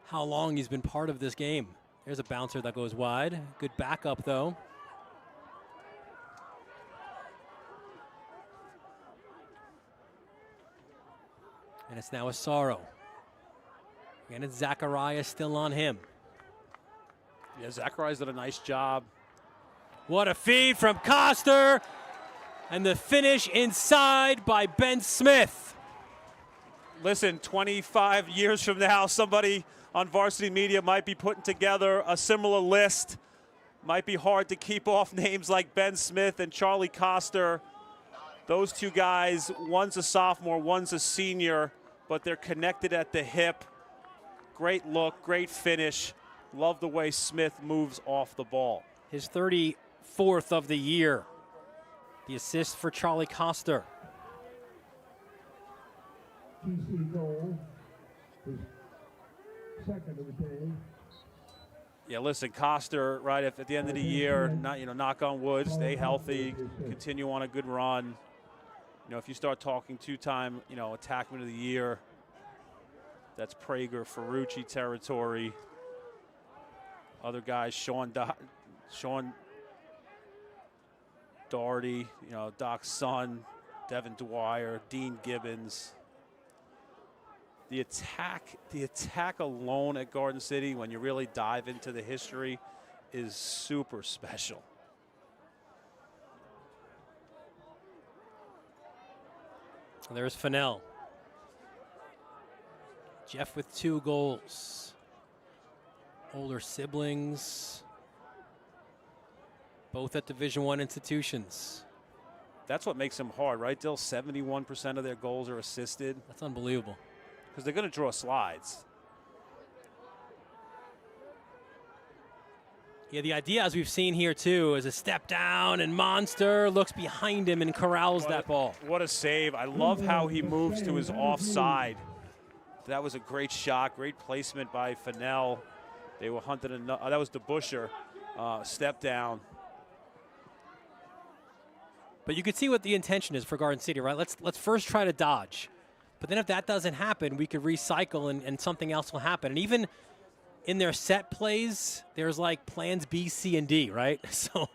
how long he's been part of this game. There's a bouncer that goes wide. Good backup, though. And it's now Asaro. And it's Zachariah still on him. Yeah, Zachariah's done a nice job. What a feed from Coster. And the finish inside by Ben Smith. Listen, 25 years from now, somebody on Varsity Media might be putting together a similar list. Might be hard to keep off names like Ben Smith and Charlie Coster. Those two guys, one's a sophomore, one's a senior, but they're connected at the hip. Great look, great finish. Love the way Smith moves off the ball. His 34th of the year. The assist for Charlie Coster. GC goal, his second of the day. Yeah, listen, Coster, right, if at the end of the year, knock on wood, stay healthy, continue on a good run. You know, if you start talking two-time, attackman of the year, that's Prager, Ferrucci territory. Other guys, Sean Doherty, Doc's son, Devin Dwyer, Dean Gibbons. The attack alone at Garden City, when you really dive into the history, is super special. There's Fennell. Jeff with 2 goals. Older siblings. Both at Division I institutions. That's what makes them hard, right, Dill? 71% of their goals are assisted. That's unbelievable. Because they're going to draw slides. Yeah, the idea, as we've seen here, too, is a step down, and Monster looks behind him and corrals that ball. What a save. I love how he moves to his offside. That was a great shot, great placement by Fennell. They were hunting enough. That was DeBuscher, step down. But you can see what the intention is for Garden City, right? Let's first try to dodge. But then if that doesn't happen, we could recycle and something else will happen. And even in their set plays, there's like plans B, C, and D, right? So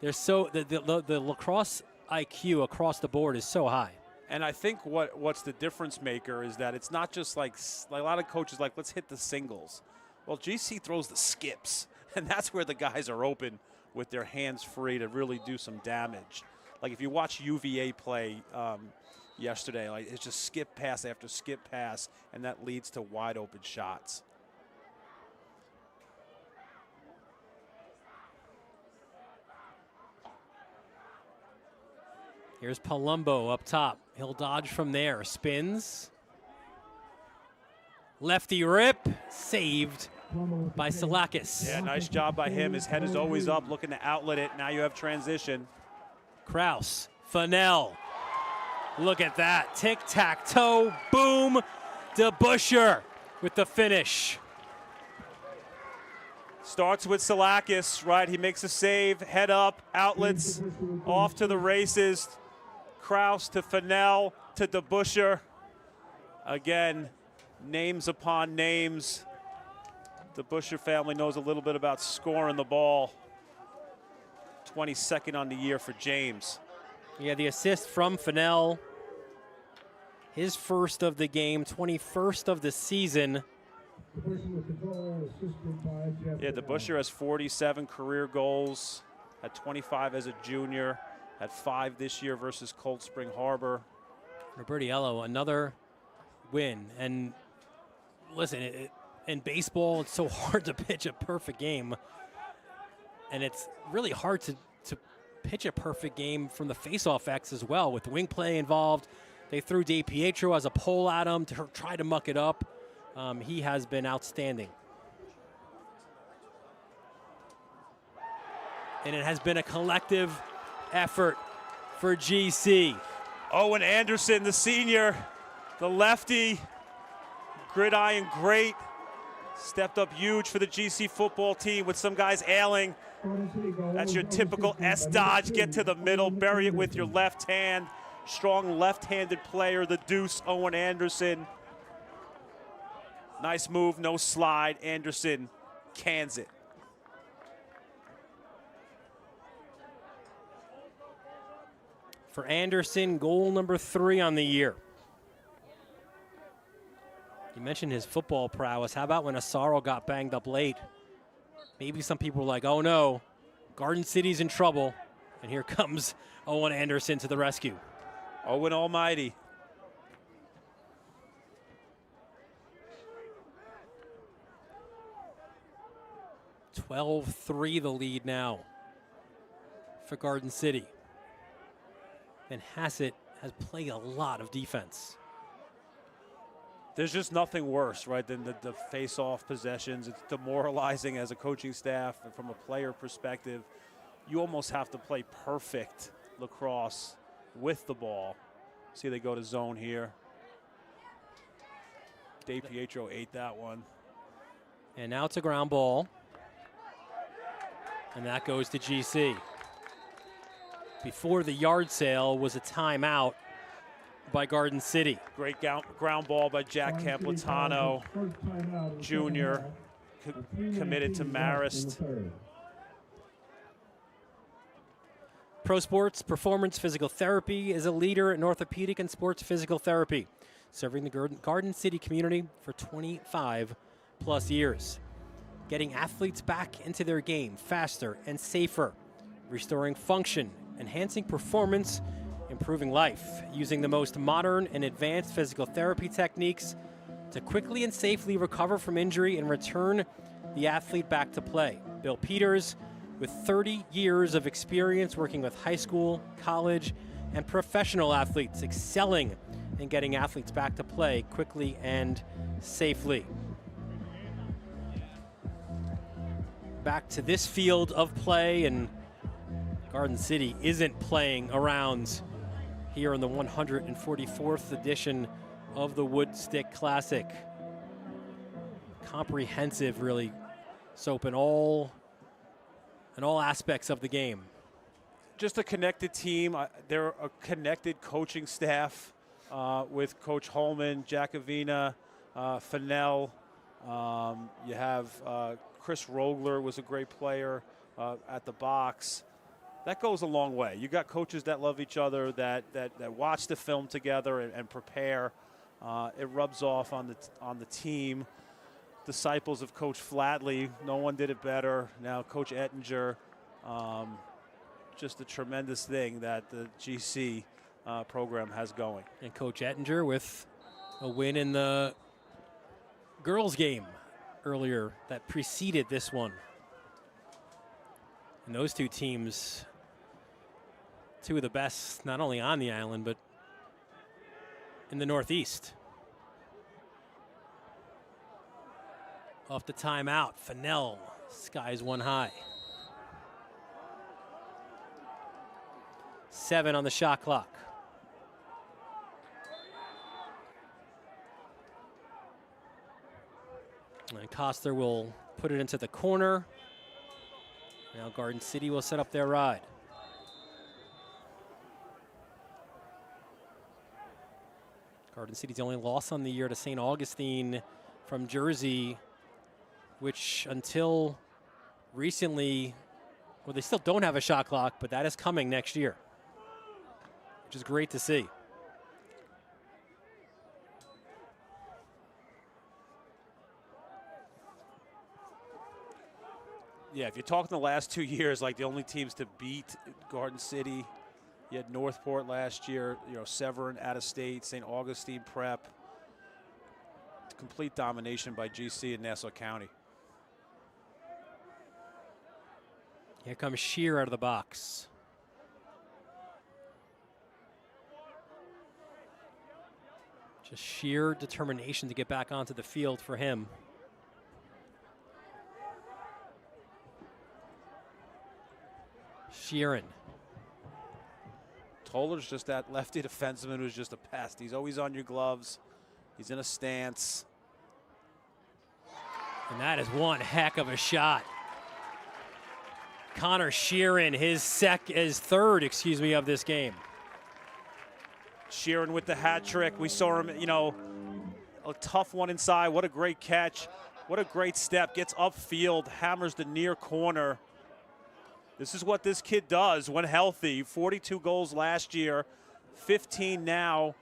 the lacrosse IQ across the board is so high. And I think what's the difference maker is that it's not just like a lot of coaches like, let's hit the singles. Well, GC throws the skips, and that's where the guys are open with their hands free to really do some damage. Like if you watch UVA play yesterday, like it's just skip pass after skip pass, and that leads to wide open shots. Here's Palumbo up top. He'll dodge from there. Spins. Lefty rip. Saved by Salakis. Yeah, nice job by him. His head is always up, looking to outlet it. Now you have transition. Kraus. Fennell. Look at that. Tic-tac-toe. Boom. DeBuscher with the finish. Starts with Salakis, right? He makes a save. Head up. Outlets. Off to the races. Kraus to Fennell to DeBuscher. Again, names upon names. The Busher family knows a little bit about scoring the ball. 22nd on the year for James. Yeah, the assist from Fennell. His first of the game, 21st of the season. Yeah, the Busher has 47 career goals, had 25 as a junior, had 5 this year versus Cold Spring Harbor. Robertiello, another win. And listen, in baseball, it's so hard to pitch a perfect game. And it's really hard to pitch a perfect game from the face-off X as well, with wing play involved. They threw DiPietro as a pole at him to try to muck it up. He has been outstanding. And it has been a collective effort for GC. Owen Anderson, the senior, the lefty, gridiron great, stepped up huge for the GC football team with some guys ailing. That's your typical S-dodge, get to the middle, bury it with your left hand. Strong left-handed player, the deuce, Owen Anderson. Nice move, no slide. Anderson cans it. For Anderson, goal number 3 on the year. You mentioned his football prowess. How about when Asaro got banged up late? Maybe some people were like, oh no, Garden City's in trouble. And here comes Owen Anderson to the rescue. Owen Almighty. (12-3) the lead now for Garden City. Manhasset has played a lot of defense. There's just nothing worse, right, than the face-off possessions. It's demoralizing as a coaching staff and from a player perspective. You almost have to play perfect lacrosse with the ball. See, they go to zone here. DiPietro ate that one. And now it's a ground ball. And that goes to GC. Before the yard sale was a timeout by Garden City. Great ground ball by Jack Camplatano Jr., committed to Marist. Pro Sports Performance Physical Therapy is a leader in orthopedic and sports physical therapy, serving the Garden City community for 25 plus years. Getting athletes back into their game faster and safer, restoring function, enhancing performance, improving life, using the most modern and advanced physical therapy techniques to quickly and safely recover from injury and return the athlete back to play. Bill Peters, with 30 years of experience working with high school, college, and professional athletes, excelling in getting athletes back to play quickly and safely. Back to this field of play, and Garden City isn't playing around here in the 144th edition of the Woodstick Classic. Comprehensive, really, soap in all aspects of the game. Just a connected team. They're a connected coaching staff with Coach Holman, Jacobina, Fennell. You have Chris Rogler was a great player at the box. That goes a long way. You got coaches that love each other, that watch the film together and prepare. It rubs off on the team. Disciples of Coach Flatley, no one did it better. Now Coach Ettinger, just a tremendous thing that the GC program has going. And Coach Ettinger with a win in the girls' game earlier that preceded this one. And those two teams, two of the best, not only on the island, but in the Northeast. Off the timeout, Fennell, skies one high. 7 on the shot clock. And Coster will put it into the corner. Now Garden City will set up their ride. Garden City's only loss on the year to St. Augustine from Jersey, which until recently, well, they still don't have a shot clock, but that is coming next year, which is great to see. Yeah, if you're talking the last 2 years, like the only teams to beat Garden City, you had Northport last year, Severn out of state, St. Augustine Prep. Complete domination by GC in Nassau County. Here comes Shear out of the box. Just sheer determination to get back onto the field for him. Sheeran. Toller's just that lefty defenseman who's just a pest. He's always on your gloves. He's in a stance. And that is one heck of a shot. Connor Sheeran, his third of this game. Sheeran with the hat trick. We saw him, a tough one inside. What a great catch. What a great step. Gets upfield, hammers the near corner. This is what this kid does when healthy. 42 goals last year, 15 now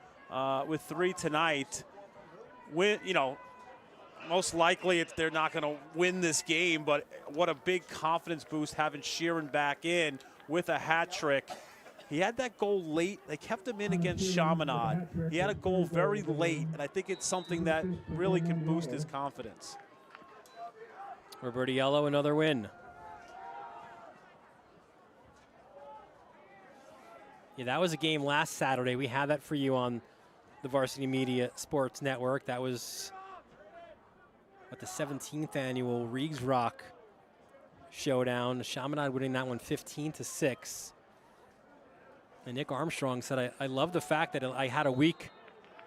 with 3 tonight. Most likely they're not going to win this game, but what a big confidence boost having Sheeran back in with a hat trick. He had that goal late. They kept him in against Chaminade. He had a goal very late, and I think it's something that really can boost his confidence. Robertiello, another win. Yeah, that was a game last Saturday. We had that for you on the Varsity Media Sports Network. That was at the 17th annual Reeves Rock Showdown. Chaminade winning that one 15-6. And Nick Armstrong said, I love the fact that I had a week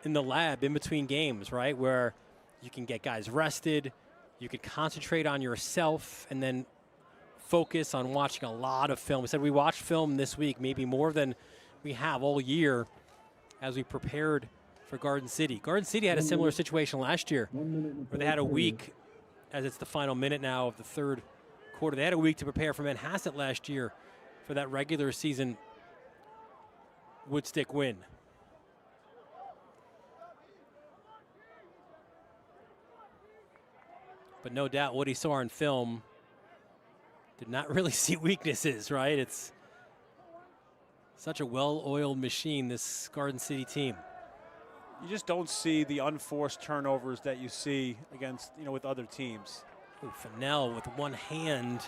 in the lab in between games, right, where you can get guys rested, you could concentrate on yourself, and then focus on watching a lot of film. He said we watched film this week, maybe more than we have all year as we prepared for Garden City. Garden City had a similar situation last year where they had a week, as it's the final minute now of the third quarter. They had a week to prepare for Manhasset last year for that regular season Woodstick win. But no doubt what he saw in film did not really see weaknesses, right? It's such a well-oiled machine, this Garden City team. You just don't see the unforced turnovers that you see against, with other teams. Ooh, Fennell with one hand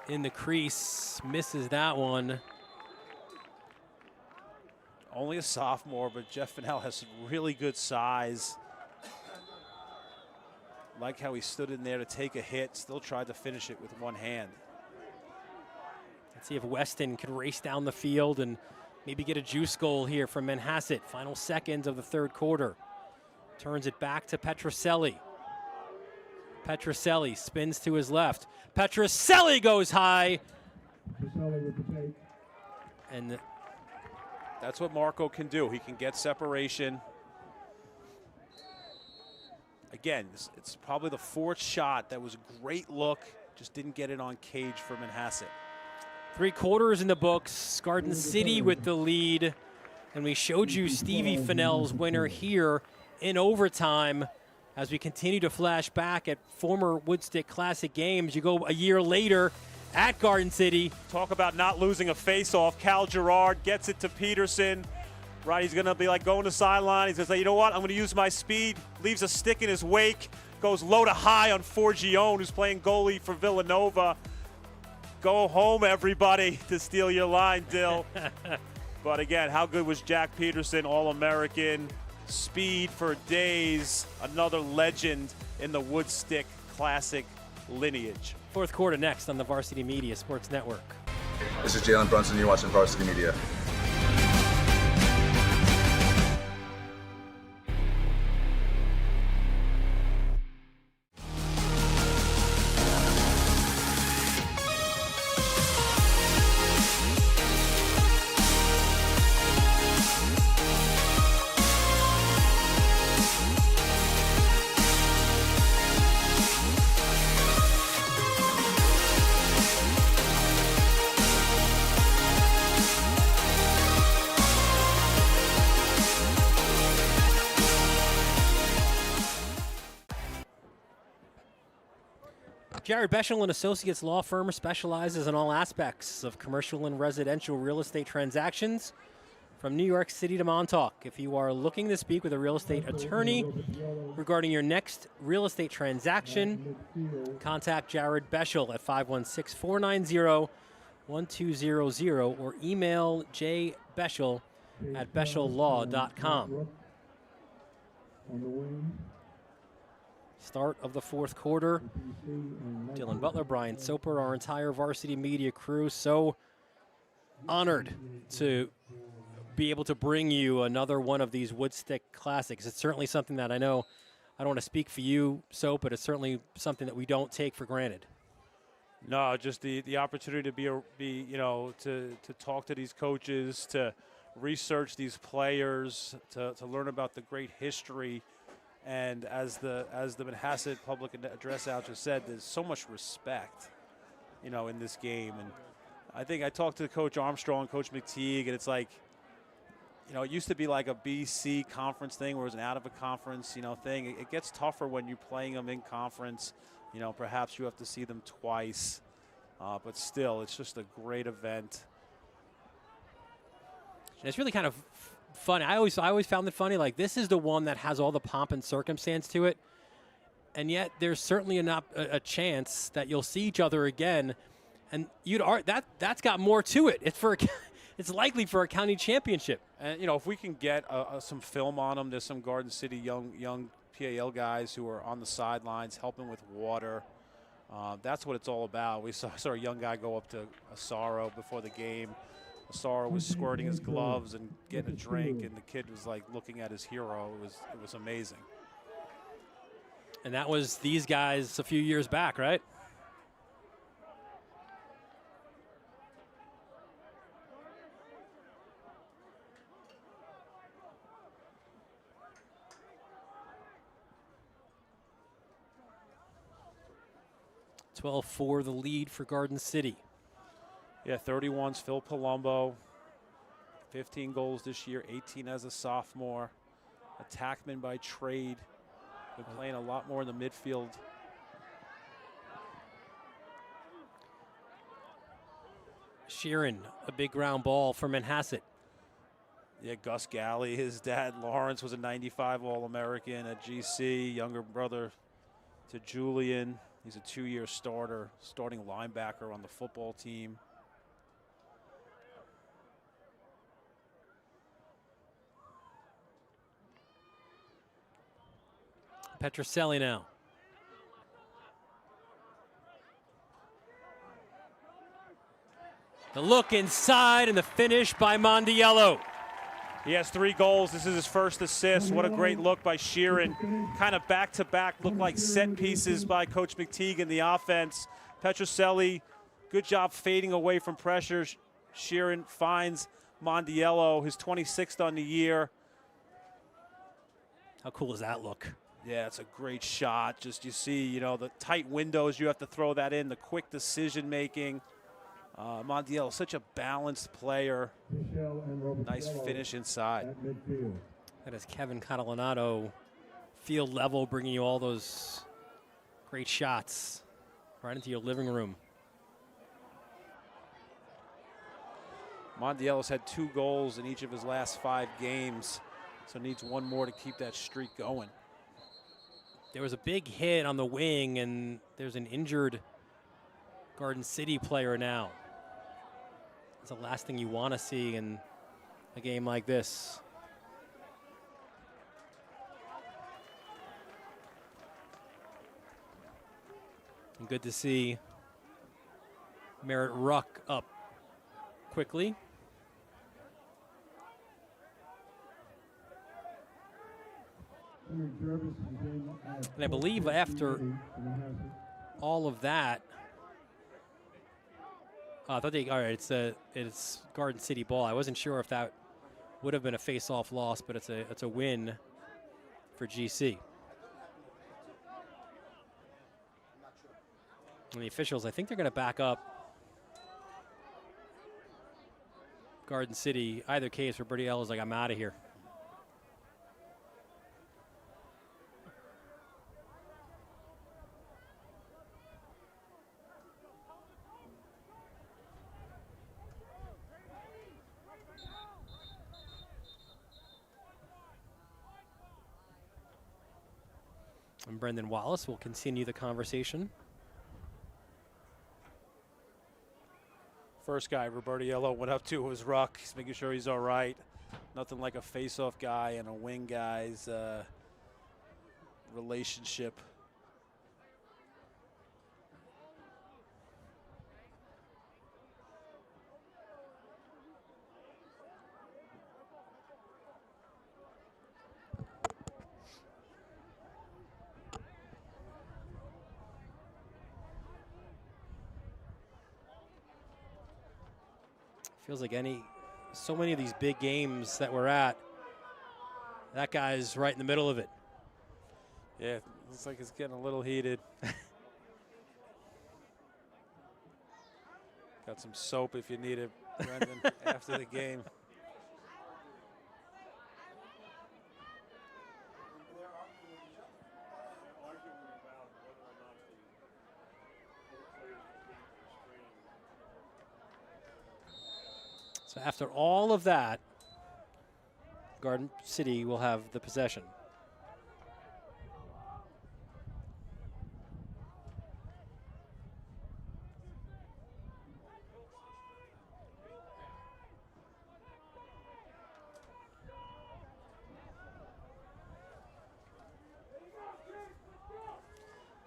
in the crease, misses that one. Only a sophomore, but Jeff Fennell has some really good size. Like how he stood in there to take a hit, still tried to finish it with one hand. Let's see if Weston can race down the field and maybe get a juice goal here from Manhasset. Final seconds of the third quarter. Turns it back to Petroselli. Petroselli spins to his left. Petroselli goes high. And that's what Marco can do. He can get separation. Again, it's probably the fourth shot that was a great look. Just didn't get it on cage for Manhasset. 3 quarters in the books. Garden City with the lead. And we showed you Stevie Fennell's winner here in overtime. As we continue to flash back at former Woodstick Classic games, you go a year later at Garden City. Talk about not losing a face-off. Cal Gerard gets it to Peterson. Right, he's going to be like going to sideline. He's going to say, you know what, I'm going to use my speed. Leaves a stick in his wake. Goes low to high on Forgione, who's playing goalie for Villanova. Go home, everybody, to steal your line, Dill. But again, how good was Jack Peterson, All-American, speed for days, another legend in the Woodstick Classic lineage. Fourth quarter next on the Varsity Media Sports Network. This is Jalen Brunson, you're watching Varsity Media. Jared Beschel and Associates law firm specializes in all aspects of commercial and residential real estate transactions from New York City to Montauk. If you are looking to speak with a real estate attorney regarding your next real estate transaction, contact Jared Beschel at 516-490-1200 or email jbeschel@beschellaw.com. On the wing. Start of the fourth quarter. Dylan Butler, Brian Soper, our entire varsity media crew, so honored to be able to bring you another one of these Woodstick Classics. It's certainly something that I know, I don't want to speak for you, Soap, but it's certainly something that we don't take for granted. No, just the opportunity to to talk to these coaches, to research these players, to learn about the great history. And as the Manhasset public address out just said, there's so much respect, in this game. And I think I talked to Coach Armstrong, Coach McTeague, and it's like, it used to be like a BC conference thing where it was an out of a conference, thing. It gets tougher when you're playing them in conference. Perhaps you have to see them twice, but still, it's just a great event. And it's really kind of fun. I always found it funny. Like, this is the one that has all the pomp and circumstance to it, and yet there's certainly a chance that you'll see each other again, and that's got more to it. It's likely for a county championship. And if we can get some film on them, there's some Garden City young PAL guys who are on the sidelines helping with water. That's what it's all about. We saw a young guy go up to Asaro before the game. Asaro was squirting his gloves and getting a drink, and the kid was like looking at his hero. It was amazing. And that was these guys a few years back, right? For the lead for Garden City. Yeah, 31's Phil Palumbo. 15 goals this year, 18 as a sophomore. Attackman by trade. Been playing a lot more in the midfield. Sheeran, a big ground ball for Manhasset. Yeah, Gus Galley, his dad Lawrence was a 95 All-American at GC, younger brother to Julian. He's a 2-year starting linebacker on the football team. Petroselli now. The look inside and the finish by Mondiello. He has 3 goals. This is his first assist. What a great look by Sheeran. Kind of back-to-back, look like set pieces by Coach McTeague in the offense. Petroselli, good job fading away from pressure. Sheeran finds Mondiello, his 26th on the year. How cool does that look? Yeah, it's a great shot. Just you see, the tight windows, you have to throw that in, the quick decision-making. Mondiello, such a balanced player. Nice finish inside. That is Kevin Catalanato, field level, bringing you all those great shots right into your living room. Mondiello's had 2 goals in each of his last 5 games, so needs 1 more to keep that streak going. There was a big hit on the wing, and there's an injured Garden City player now. It's the last thing you want to see in a game like this. And good to see Merritt Ruck up quickly. And I believe after all of that, I thought all right, it's Garden City ball. I wasn't sure if that would have been a face-off loss, but it's a win for GC. And the officials, I think they're going to back up Garden City. Either case, Roberto is like, I'm out of here. And Brendan Wallace will continue the conversation. First guy Roberto went up to was Ruck. He's making sure he's all right. Nothing like a face-off guy and a wing guy's relationship. Feels like so many of these big games that we're at, that guy's right in the middle of it. Yeah, looks like it's getting a little heated. Got some soap if you need it, Brendan, after the game. So after all of that, Garden City will have the possession.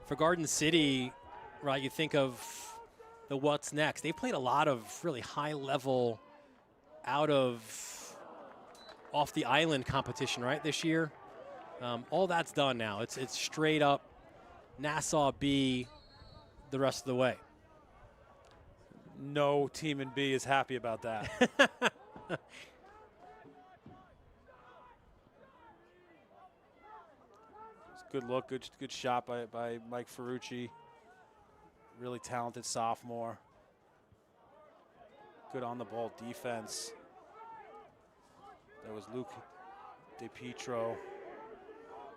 For Garden City, right, you think of the what's next. They played a lot of really high level off the island competition, right, this year. All that's done now. It's straight up Nassau B the rest of the way. No team in B is happy about that. Good look, good shot by Mike Ferrucci. Really talented sophomore. Good on the ball defense. There was Luke DePietro.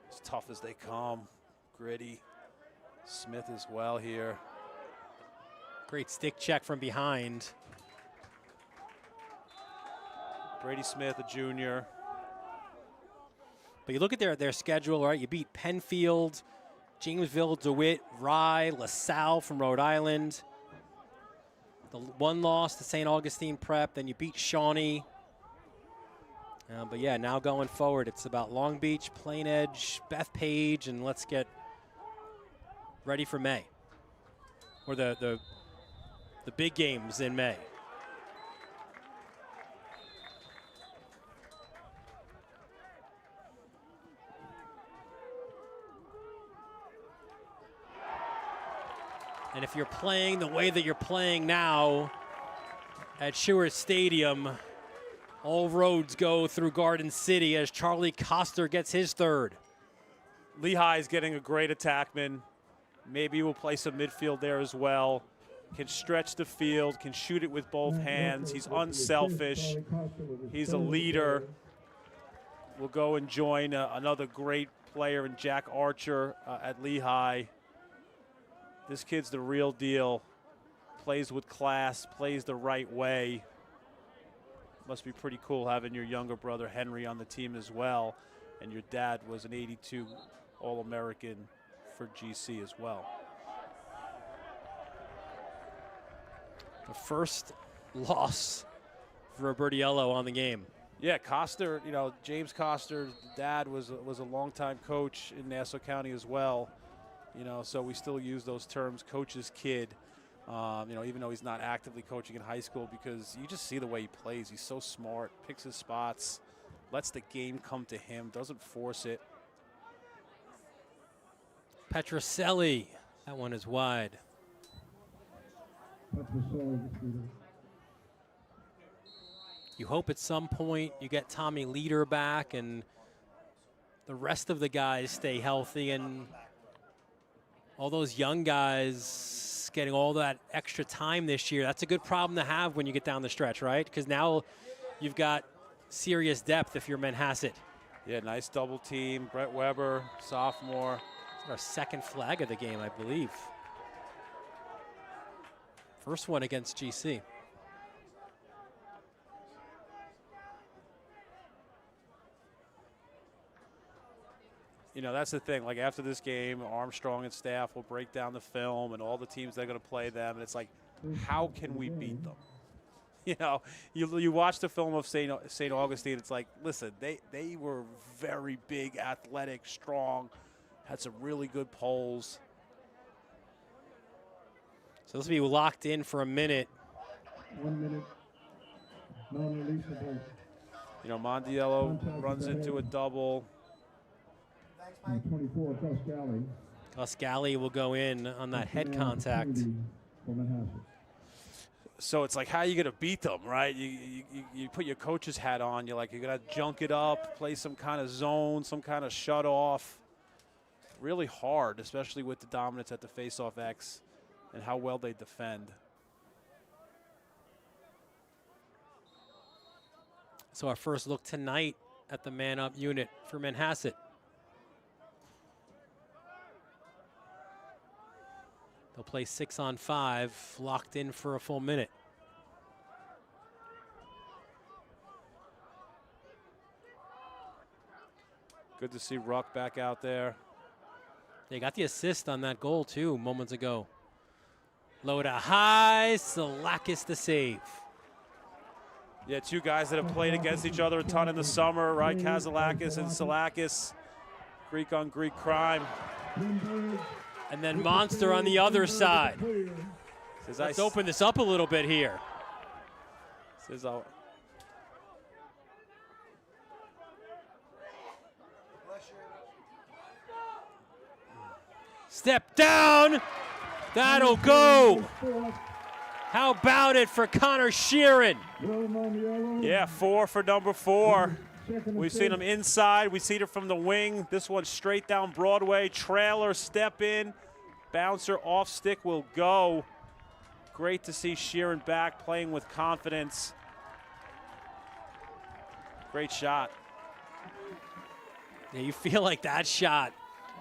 As tough as they come, gritty. Smith as well here. Great stick check from behind. Brady Smith, a junior. But you look at their schedule, right? You beat Penfield, Jamesville, DeWitt, Rye, LaSalle from Rhode Island. The one loss to St. Augustine Prep, then you beat Shawnee. But yeah, now going forward, it's about Long Beach, Plain Edge, Bethpage, and let's get ready for May. Or the big games in May. And if you're playing the way that you're playing now at Stewart Stadium, all roads go through Garden City as Charlie Coster gets his third. Lehigh is getting a great attackman. Maybe we'll play some midfield there as well. Can stretch the field, can shoot it with both hands. He's unselfish. He's a leader. We'll go and join another great player in Jack Archer at Lehigh. This kid's the real deal. Plays with class, plays the right way. Must be pretty cool having your younger brother Henry on the team as well. And your dad was an 82 All-American for GC as well. The first loss for Robertiello on the game. Yeah, Coster, James Coster, dad was a longtime coach in Nassau County as well. So we still use those terms, coach's kid, even though he's not actively coaching in high school, because you just see the way he plays. He's so smart, picks his spots, lets the game come to him, doesn't force it. Petroselli, that one is wide. You hope at some point you get Tommy Leader back and the rest of the guys stay healthy, and all those young guys getting all that extra time this year. That's a good problem to have when you get down the stretch, right? Because now you've got serious depth if you're Manhasset. Yeah, nice double team. Brett Weber, sophomore. It's our second flag of the game, I believe. First one against GC. That's the thing. Like, after this game, Armstrong and staff will break down the film and all the teams that are going to play them. And it's like, how can we beat them? You watch the film of St. Augustine. It's like, listen, they were very big, athletic, strong. Had some really good polls. So this will be locked in for a minute. 1 minute. Non-releasable. You know, Mondiello runs into a double. 24, Cuscali. Cuscali will go in on that head contact. For Manhasset. So it's like, how are you going to beat them, right? You put your coach's hat on. You're like, you're going to junk it up, play some kind of zone, some kind of shut off. Really hard, especially with the dominance at the face-off X and how well they defend. So our first look tonight at the man-up unit for Manhasset. They'll play 6-on-5, locked in for a full minute. Good to see Ruck back out there. They got the assist on that goal, too, moments ago. Low to high, Salakis the save. Yeah, two guys that have played against each other a ton in the summer, right? Kazalakis and Salakis. Greek on Greek crime. And then Monster on the other side. Let's open this up a little bit here. Says Step down. That'll go. How about it for Connor Sheeran? Yeah, 4 for number 4. We've seen him inside. We've seen it from the wing. This one straight down Broadway. Trailer, step in. Bouncer off stick will go. Great to see Sheeran back playing with confidence. Great shot. Yeah, you feel like that shot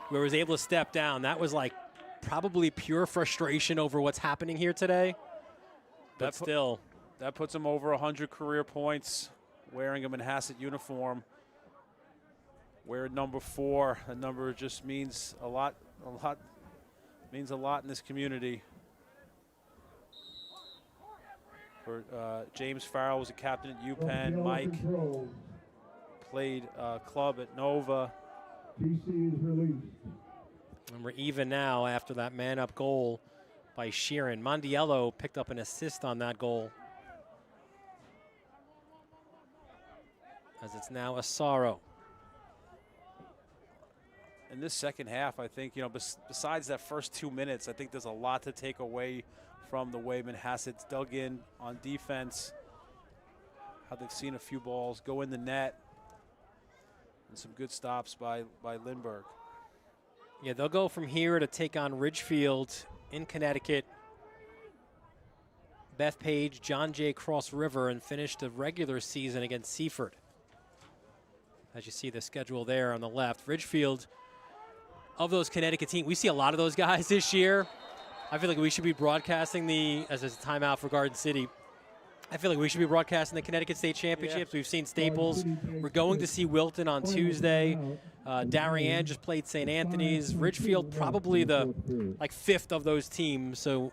where he was able to step down, that was like probably pure frustration over what's happening here today. But still. That puts him over 100 career points wearing a Manhasset uniform. Wearing number 4, a number just means a lot means a lot in this community. For James Farrell was a captain at UPenn. Mike played club at Nova. DC is released. And we're even now after that man-up goal by Sheeran. Mondiello picked up an assist on that goal. As it's now a sorrow. In this second half, I think, you know, besides that first 2 minutes, I think there's a lot to take away from the way Manhasset's dug in on defense, how they've seen a few balls go in the net, and some good stops by Lindbergh. Yeah, they'll go from here to take on Ridgefield in Connecticut. Bethpage, John Jay Cross River, and finish the regular season against Seaford. As you see the schedule there on the left. Ridgefield, of those Connecticut teams, we see a lot of those guys this year. I feel like we should be broadcasting as a timeout for Garden City. I feel like we should be broadcasting the Connecticut State Championships. Yeah. We've seen Staples. We're going to see Wilton on Tuesday. Darien just played St. Anthony's. Ridgefield probably the 5th of those teams. So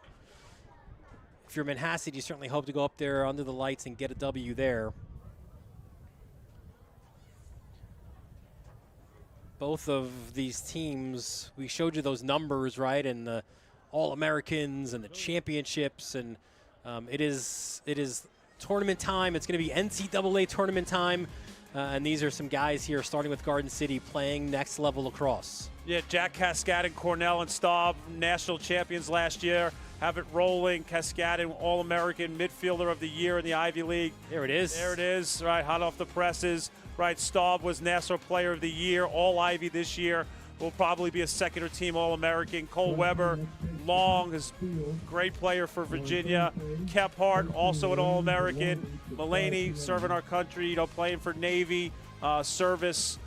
if you're Manhasset, you certainly hope to go up there under the lights and get a W there. Both of these teams, we showed you those numbers, right, and the All-Americans and the championships, and it is tournament time. It's going to be NCAA tournament time, and these are some guys here, starting with Garden City, playing next level lacrosse. Yeah, Jack Cascadin, Cornell, and Staub, national champions last year. Have it rolling. Cascadin, All-American midfielder of the year in the Ivy League. There it is. There it is, right, hot off the presses. Right, Staub was Nassau Player of the Year, All-Ivy this year. Will probably be a second or team All-American. Cole Weber, long, is great player for Virginia. Kephart, also an All-American. Mulaney, serving our country, playing for Navy, service.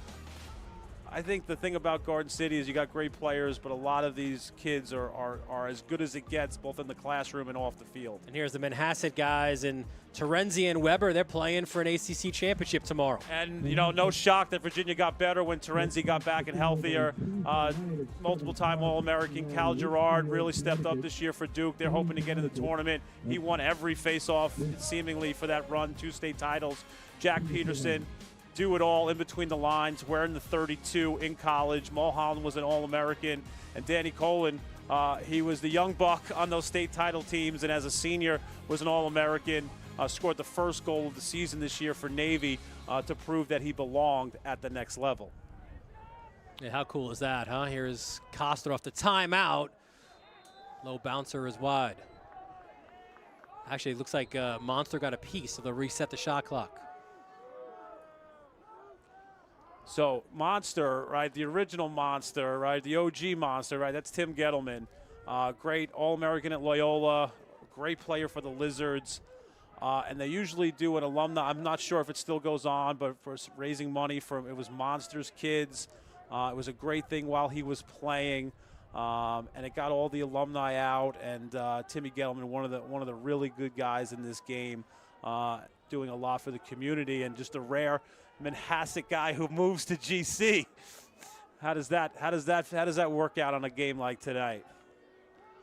I think the thing about Garden City is you got great players, but a lot of these kids are as good as it gets, both in the classroom and off the field. And here's the Manhasset guys, and Terenzi and Weber, they're playing for an ACC championship tomorrow. And, no shock that Virginia got better when Terenzi got back and healthier. Multiple-time All-American Cal Gerard really stepped up this year for Duke. They're hoping to get in the tournament. He won every face-off, seemingly, for that run, 2 state titles. Jack Peterson, do it all in between the lines, wearing the 32 in college. Mulholland was an All-American, and Danny Colin, he was the young buck on those state title teams, and as a senior was an All-American. Scored the first goal of the season this year for Navy to prove that he belonged at the next level. Yeah, how cool is that, huh? Here's Coster off the timeout. Low bouncer is wide. Actually, it looks like Monster got a piece, so they'll reset the shot clock. So Monster, right, the original Monster, right, the OG Monster, right, that's Tim Gettleman. Great All-American at Loyola, great player for the Lizards. And they usually do an alumni. I'm not sure if it still goes on, but for raising money for it was Monsters Kids. It was a great thing while he was playing, and it got all the alumni out. And Timmy Gettleman, one of the really good guys in this game, doing a lot for the community, and just a rare Manhasset guy who moves to GC. How does that work out on a game like tonight?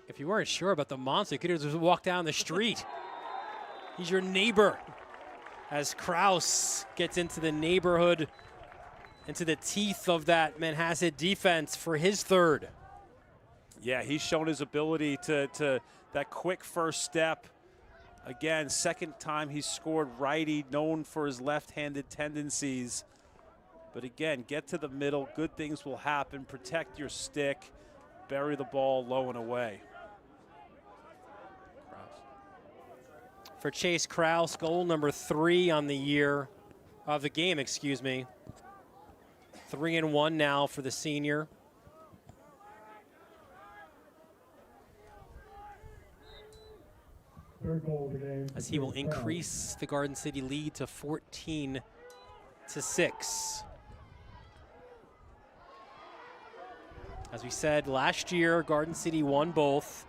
If you weren't sure about the Monster, you could just walk down the street. He's your neighbor. As Kraus gets into the neighborhood, into the teeth of that Manhasset defense for his third. Yeah, he's shown his ability to that quick first step. Again, second time he's scored righty, known for his left-handed tendencies. But again, get to the middle, good things will happen. Protect your stick, bury the ball low and away. For Chase Kraus, goal number 3 on the year, of the game, excuse me. 3-1 now for the senior. Third goal of the game. As he will increase the Garden City lead to 14-6. As we said, last year, Garden City won both.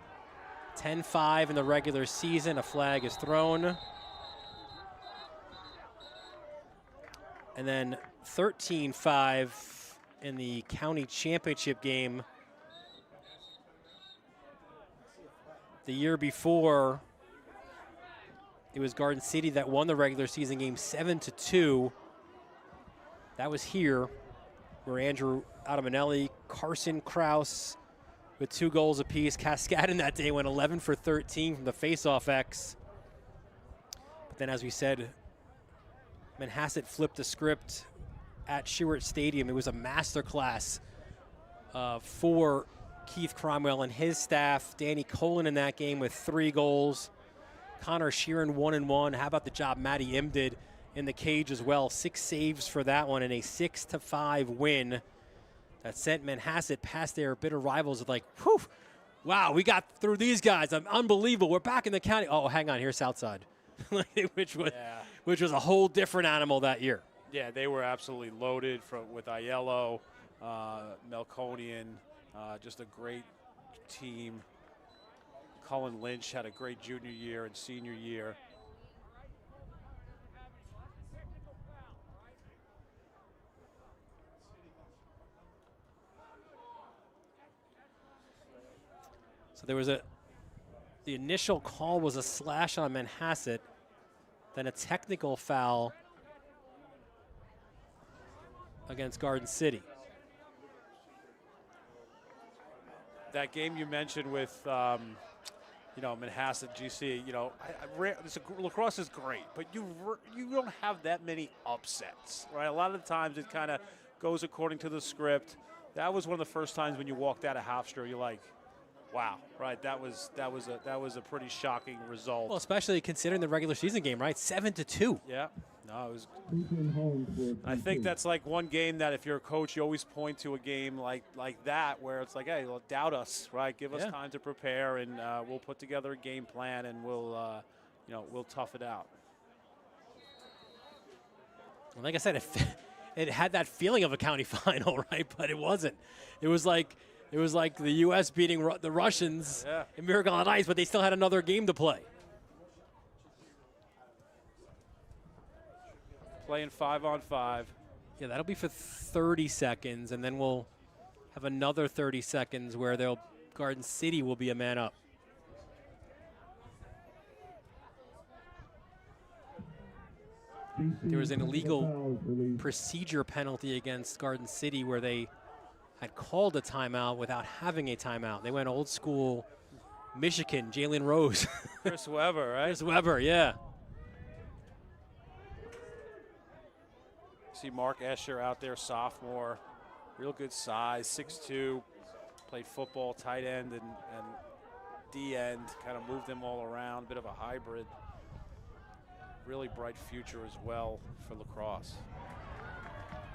10-5 in the regular season. A flag is thrown. And then 13-5 in the county championship game. The year before, it was Garden City that won the regular season game 7-2. That was here, where Andrew Adamanelli, Carson Kraus, with 2 goals apiece. Cascadin that day went 11 for 13 from the faceoff X. But then, as we said, Manhasset flipped the script at Stewart Stadium. It was a masterclass for Keith Cromwell and his staff. Danny Colin in that game with 3 goals. Connor Sheeran 1-1. How about the job Matty Im did in the cage as well? 6 saves for that one, and a 6-5 win that sent Manhasset past their bitter rivals of like, whew, wow, we got through these guys. Unbelievable. We're back in the county. Oh, hang on, here's Southside, which was a whole different animal that year. Yeah, they were absolutely loaded with Aiello, Melconian, just a great team. Cullen Lynch had a great junior year and senior year. So there was the initial call was a slash on Manhasset, then a technical foul against Garden City. That game you mentioned with, Manhasset, GC, lacrosse is great, but you don't have that many upsets, right? A lot of the times it kind of goes according to the script. That was one of the first times when you walked out of Hofstra, you're like, wow, right? That was a pretty shocking result. Well, especially considering the regular season game, right? 7-2. Yeah. No, it was. I think that's like one game that if you're a coach, you always point to a game like that where it's like, hey, well, doubt us, right? Give us time to prepare, and we'll put together a game plan, and we'll tough it out. Well, like I said, it had that feeling of a county final, right? But it wasn't. It was like the U.S. beating the Russians in Miracle on Ice, but they still had another game to play. Playing 5-on-5. Yeah, that'll be for 30 seconds, and then we'll have another 30 seconds where Garden City will be a man up. there was an illegal procedure penalty against Garden City where they had called a timeout without having a timeout. They went old school Michigan, Jalen Rose. Chris Webber, right? Chris Webber, yeah. See Mark Escher out there, sophomore. Real good size, 6'2", played football, tight end, and D end, kind of moved them all around, bit of a hybrid. Really bright future as well for lacrosse.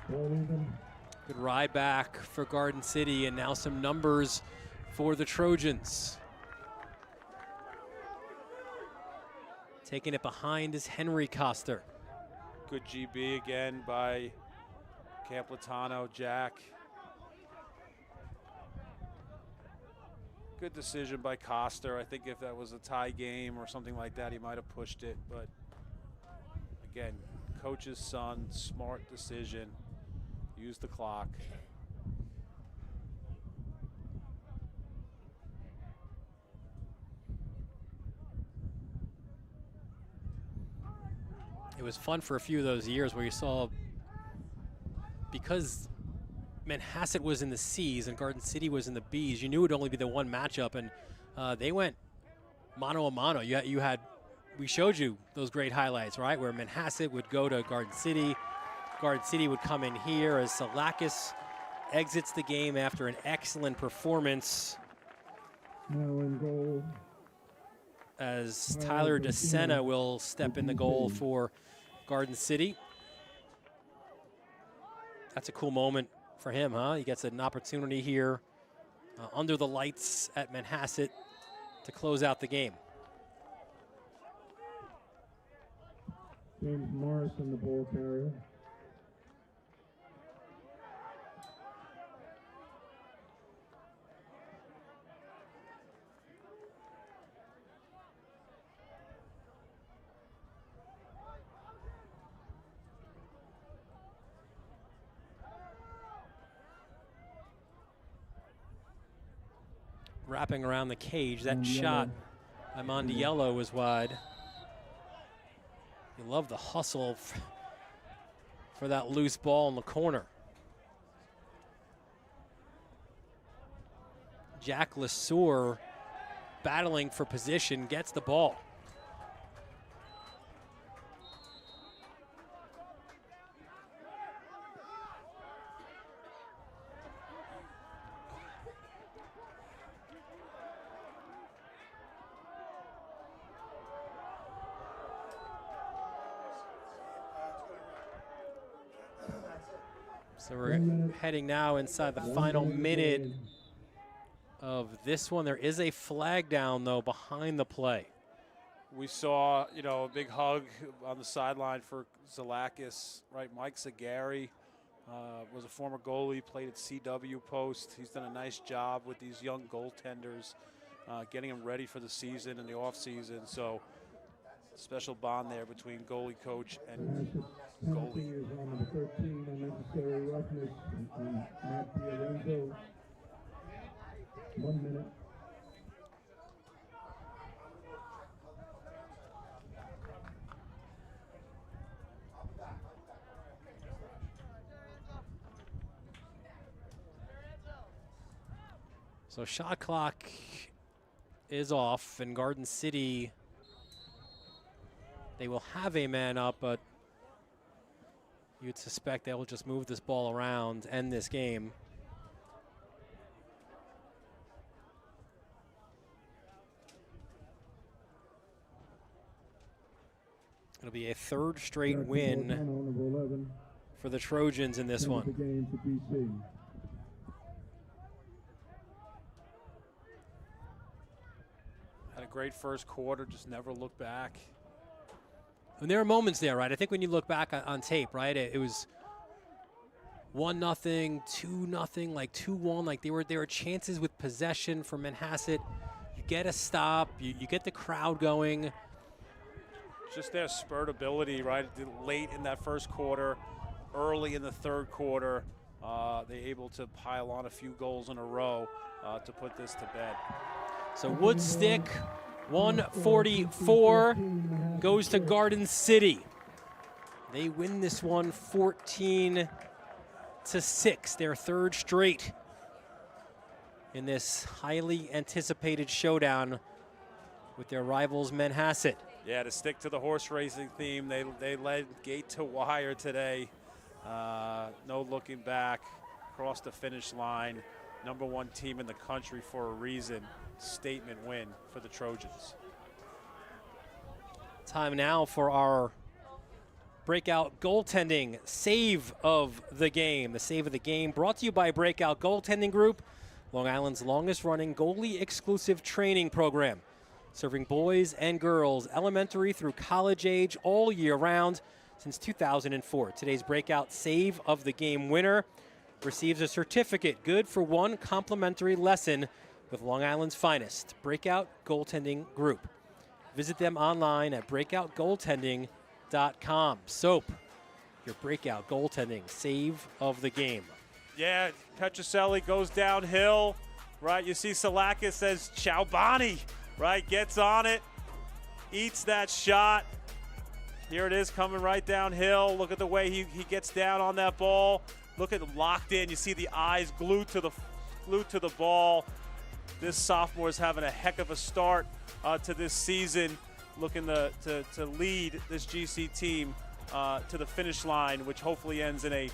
Good ride back for Garden City, and now some numbers for the Trojans. Taking it behind is Henry Coster. Good GB again by Camplatano, Jack. Good decision by Coster. I think if that was a tie game or something like that, he might have pushed it. But again, coach's son, smart decision. Use the clock. It was fun for a few of those years where you saw, because Manhasset was in the C's and Garden City was in the B's, you knew it would only be the one matchup, and they went mano a mano. You had, we showed you those great highlights, right, where Manhasset would go to Garden City would come in here as Salakis exits the game after an excellent performance. Now in goal, as Tyler DeSena will step in the goal for Garden City. That's a cool moment for him, huh? He gets an opportunity here under the lights at Manhasset to close out the game. James Morrison, the ball carrier. Wrapping around the cage, that shot by Mondiello was wide. You love the hustle for that loose ball in the corner. Jack Lesueur battling for position, gets the ball. So we're heading now inside the final minute of this one. There is a flag down, though, behind the play. We saw, a big hug on the sideline for Zalakis, right? Mike Zagari was a former goalie, played at CW Post. He's done a nice job with these young goaltenders, getting them ready for the season and the offseason. So special bond there between goalie coach and goalie. Number 13, unnecessary roughness on Matt Fiorenzo. 1 minute. So shot clock is off, and Garden City, they will have a man up, but you'd suspect they will just move this ball around, end this game. It'll be a third straight win for the Trojans in this one. Had a great first quarter, just never looked back. And there are moments there, right? I think when you look back on tape, right, it was 1-0, 2-0, like 2-1. Like there were chances with possession for Manhasset. You get a stop, you get the crowd going. Just their spurt ability, right? Late in that first quarter, early in the third quarter, they're able to pile on a few goals in a row to put this to bed. So Woodstick, 144, goes to Garden City. They win this one 14-6, their third straight in this highly anticipated showdown with their rivals Manhasset. Yeah, to stick to the horse racing theme, they led gate to wire today. No looking back, across the finish line. Number 1 team in the country for a reason. Statement win for the Trojans. Time now for our breakout goaltending save of the game. The save of the game brought to you by Breakout Goaltending Group, Long Island's longest running goalie exclusive training program, serving boys and girls elementary through college age all year round since 2004. Today's breakout save of the game winner receives a certificate good for 1 complimentary lesson with Long Island's finest, Breakout Goaltending Group. Visit them online at breakoutgoaltending.com. Soap, your breakout goaltending save of the game. Yeah, Petroselli goes downhill, right? You see Salakis says Ciaubani, right? Gets on it, eats that shot. Here it is coming right downhill. Look at the way he gets down on that ball. Look at him locked in. You see the eyes glued to the ball. This sophomore is having a heck of a start to this season, looking to lead this GC team to the finish line, which hopefully ends in a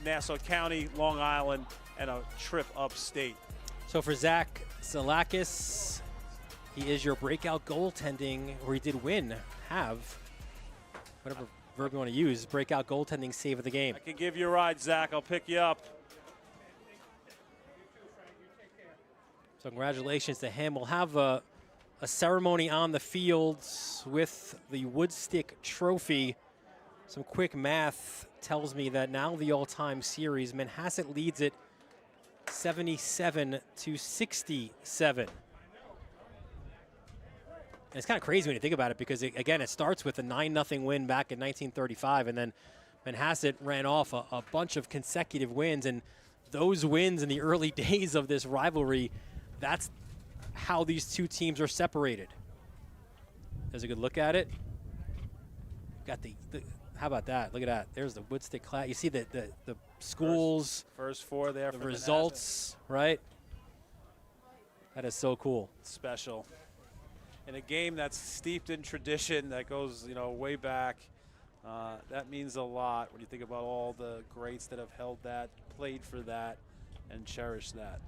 Nassau County, Long Island, and a trip upstate. So for Zach Salakis, he is your breakout goaltending, or he did have, whatever verb you want to use, breakout goaltending save of the game. I can give you a ride, Zach. I'll pick you up. So congratulations to him. We'll have a ceremony on the fields with the Woodstick trophy. Some quick math tells me that now the all-time series, Manhasset leads it 77-67. And it's kind of crazy when you think about it because, again, it starts with a 9-0 win back in 1935, and then Manhasset ran off a bunch of consecutive wins, and those wins in the early days of this rivalry, that's how these two teams are separated. There's a good look at it. Got the how about that? Look at that. There's the Woodstick class. You see the schools. First 4 there. The for results, right? That is so cool. Special. In a game that's steeped in tradition, that goes, way back. That means a lot when you think about all the greats that have held that, played for that, and cherished that.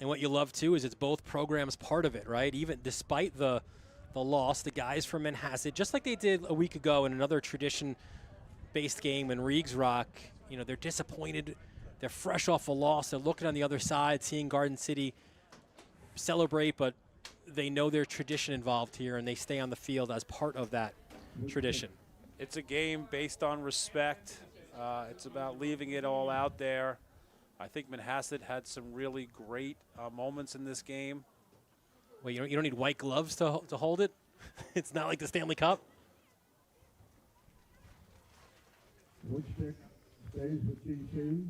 And what you love, too, is it's both programs part of it, right? Even despite the loss, the guys from Manhasset, just like they did a week ago in another tradition-based game in Reegs Rock, they're disappointed. They're fresh off a loss. They're looking on the other side, seeing Garden City celebrate, but they know there's tradition involved here, and they stay on the field as part of that tradition. It's a game based on respect. It's about leaving it all out there. I think Manhasset had some really great moments in this game. Well, you don't need white gloves to hold it? It's not like the Stanley Cup? Woodstick stays with GC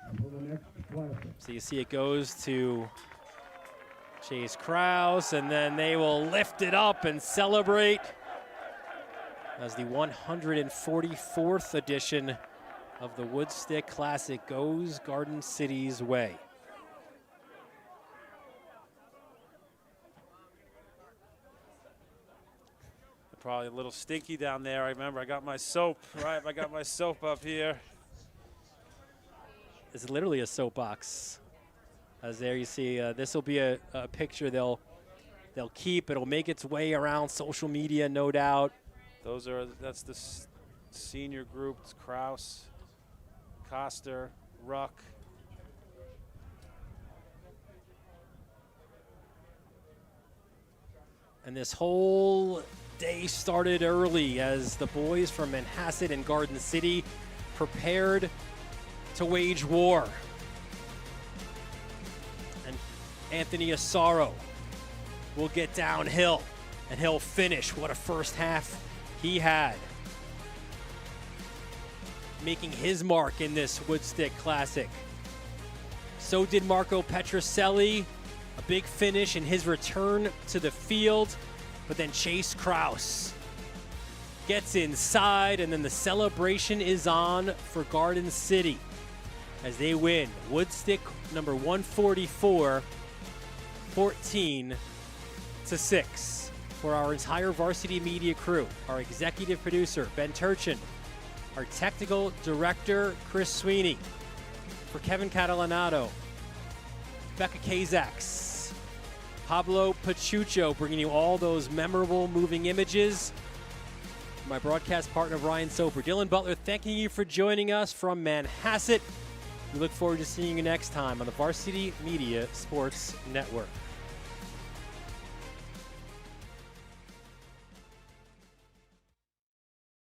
until the next classic. So you see it goes to Chase Krause, and then they will lift it up and celebrate as the 144th edition of the Woodstick Classic goes Garden City's way. Probably a little stinky down there. I remember I got my soap, right? I got my soap up here. It's literally a soapbox. As there you see, this will be a picture they'll keep. It'll make its way around social media, no doubt. That's the senior group. It's Krause, Koster, Ruck. And this whole day started early as the boys from Manhasset and Garden City prepared to wage war. And Anthony Asaro will get downhill, and he'll finish. What a first half he had, making his mark in this Woodstick Classic. So did Marco Petroselli, a big finish in his return to the field, but then Chase Krause gets inside, and then the celebration is on for Garden City as they win. Woodstick number 144, 14-6. For our entire Varsity Media crew, our executive producer, Ben Turchin, our technical director, Chris Sweeney, for Kevin Catalanato, Becca Kazaks, Pablo Pachucho, bringing you all those memorable moving images. My broadcast partner, Ryan Soper. Dylan Butler, thanking you for joining us from Manhasset. We look forward to seeing you next time on the Varsity Media Sports Network.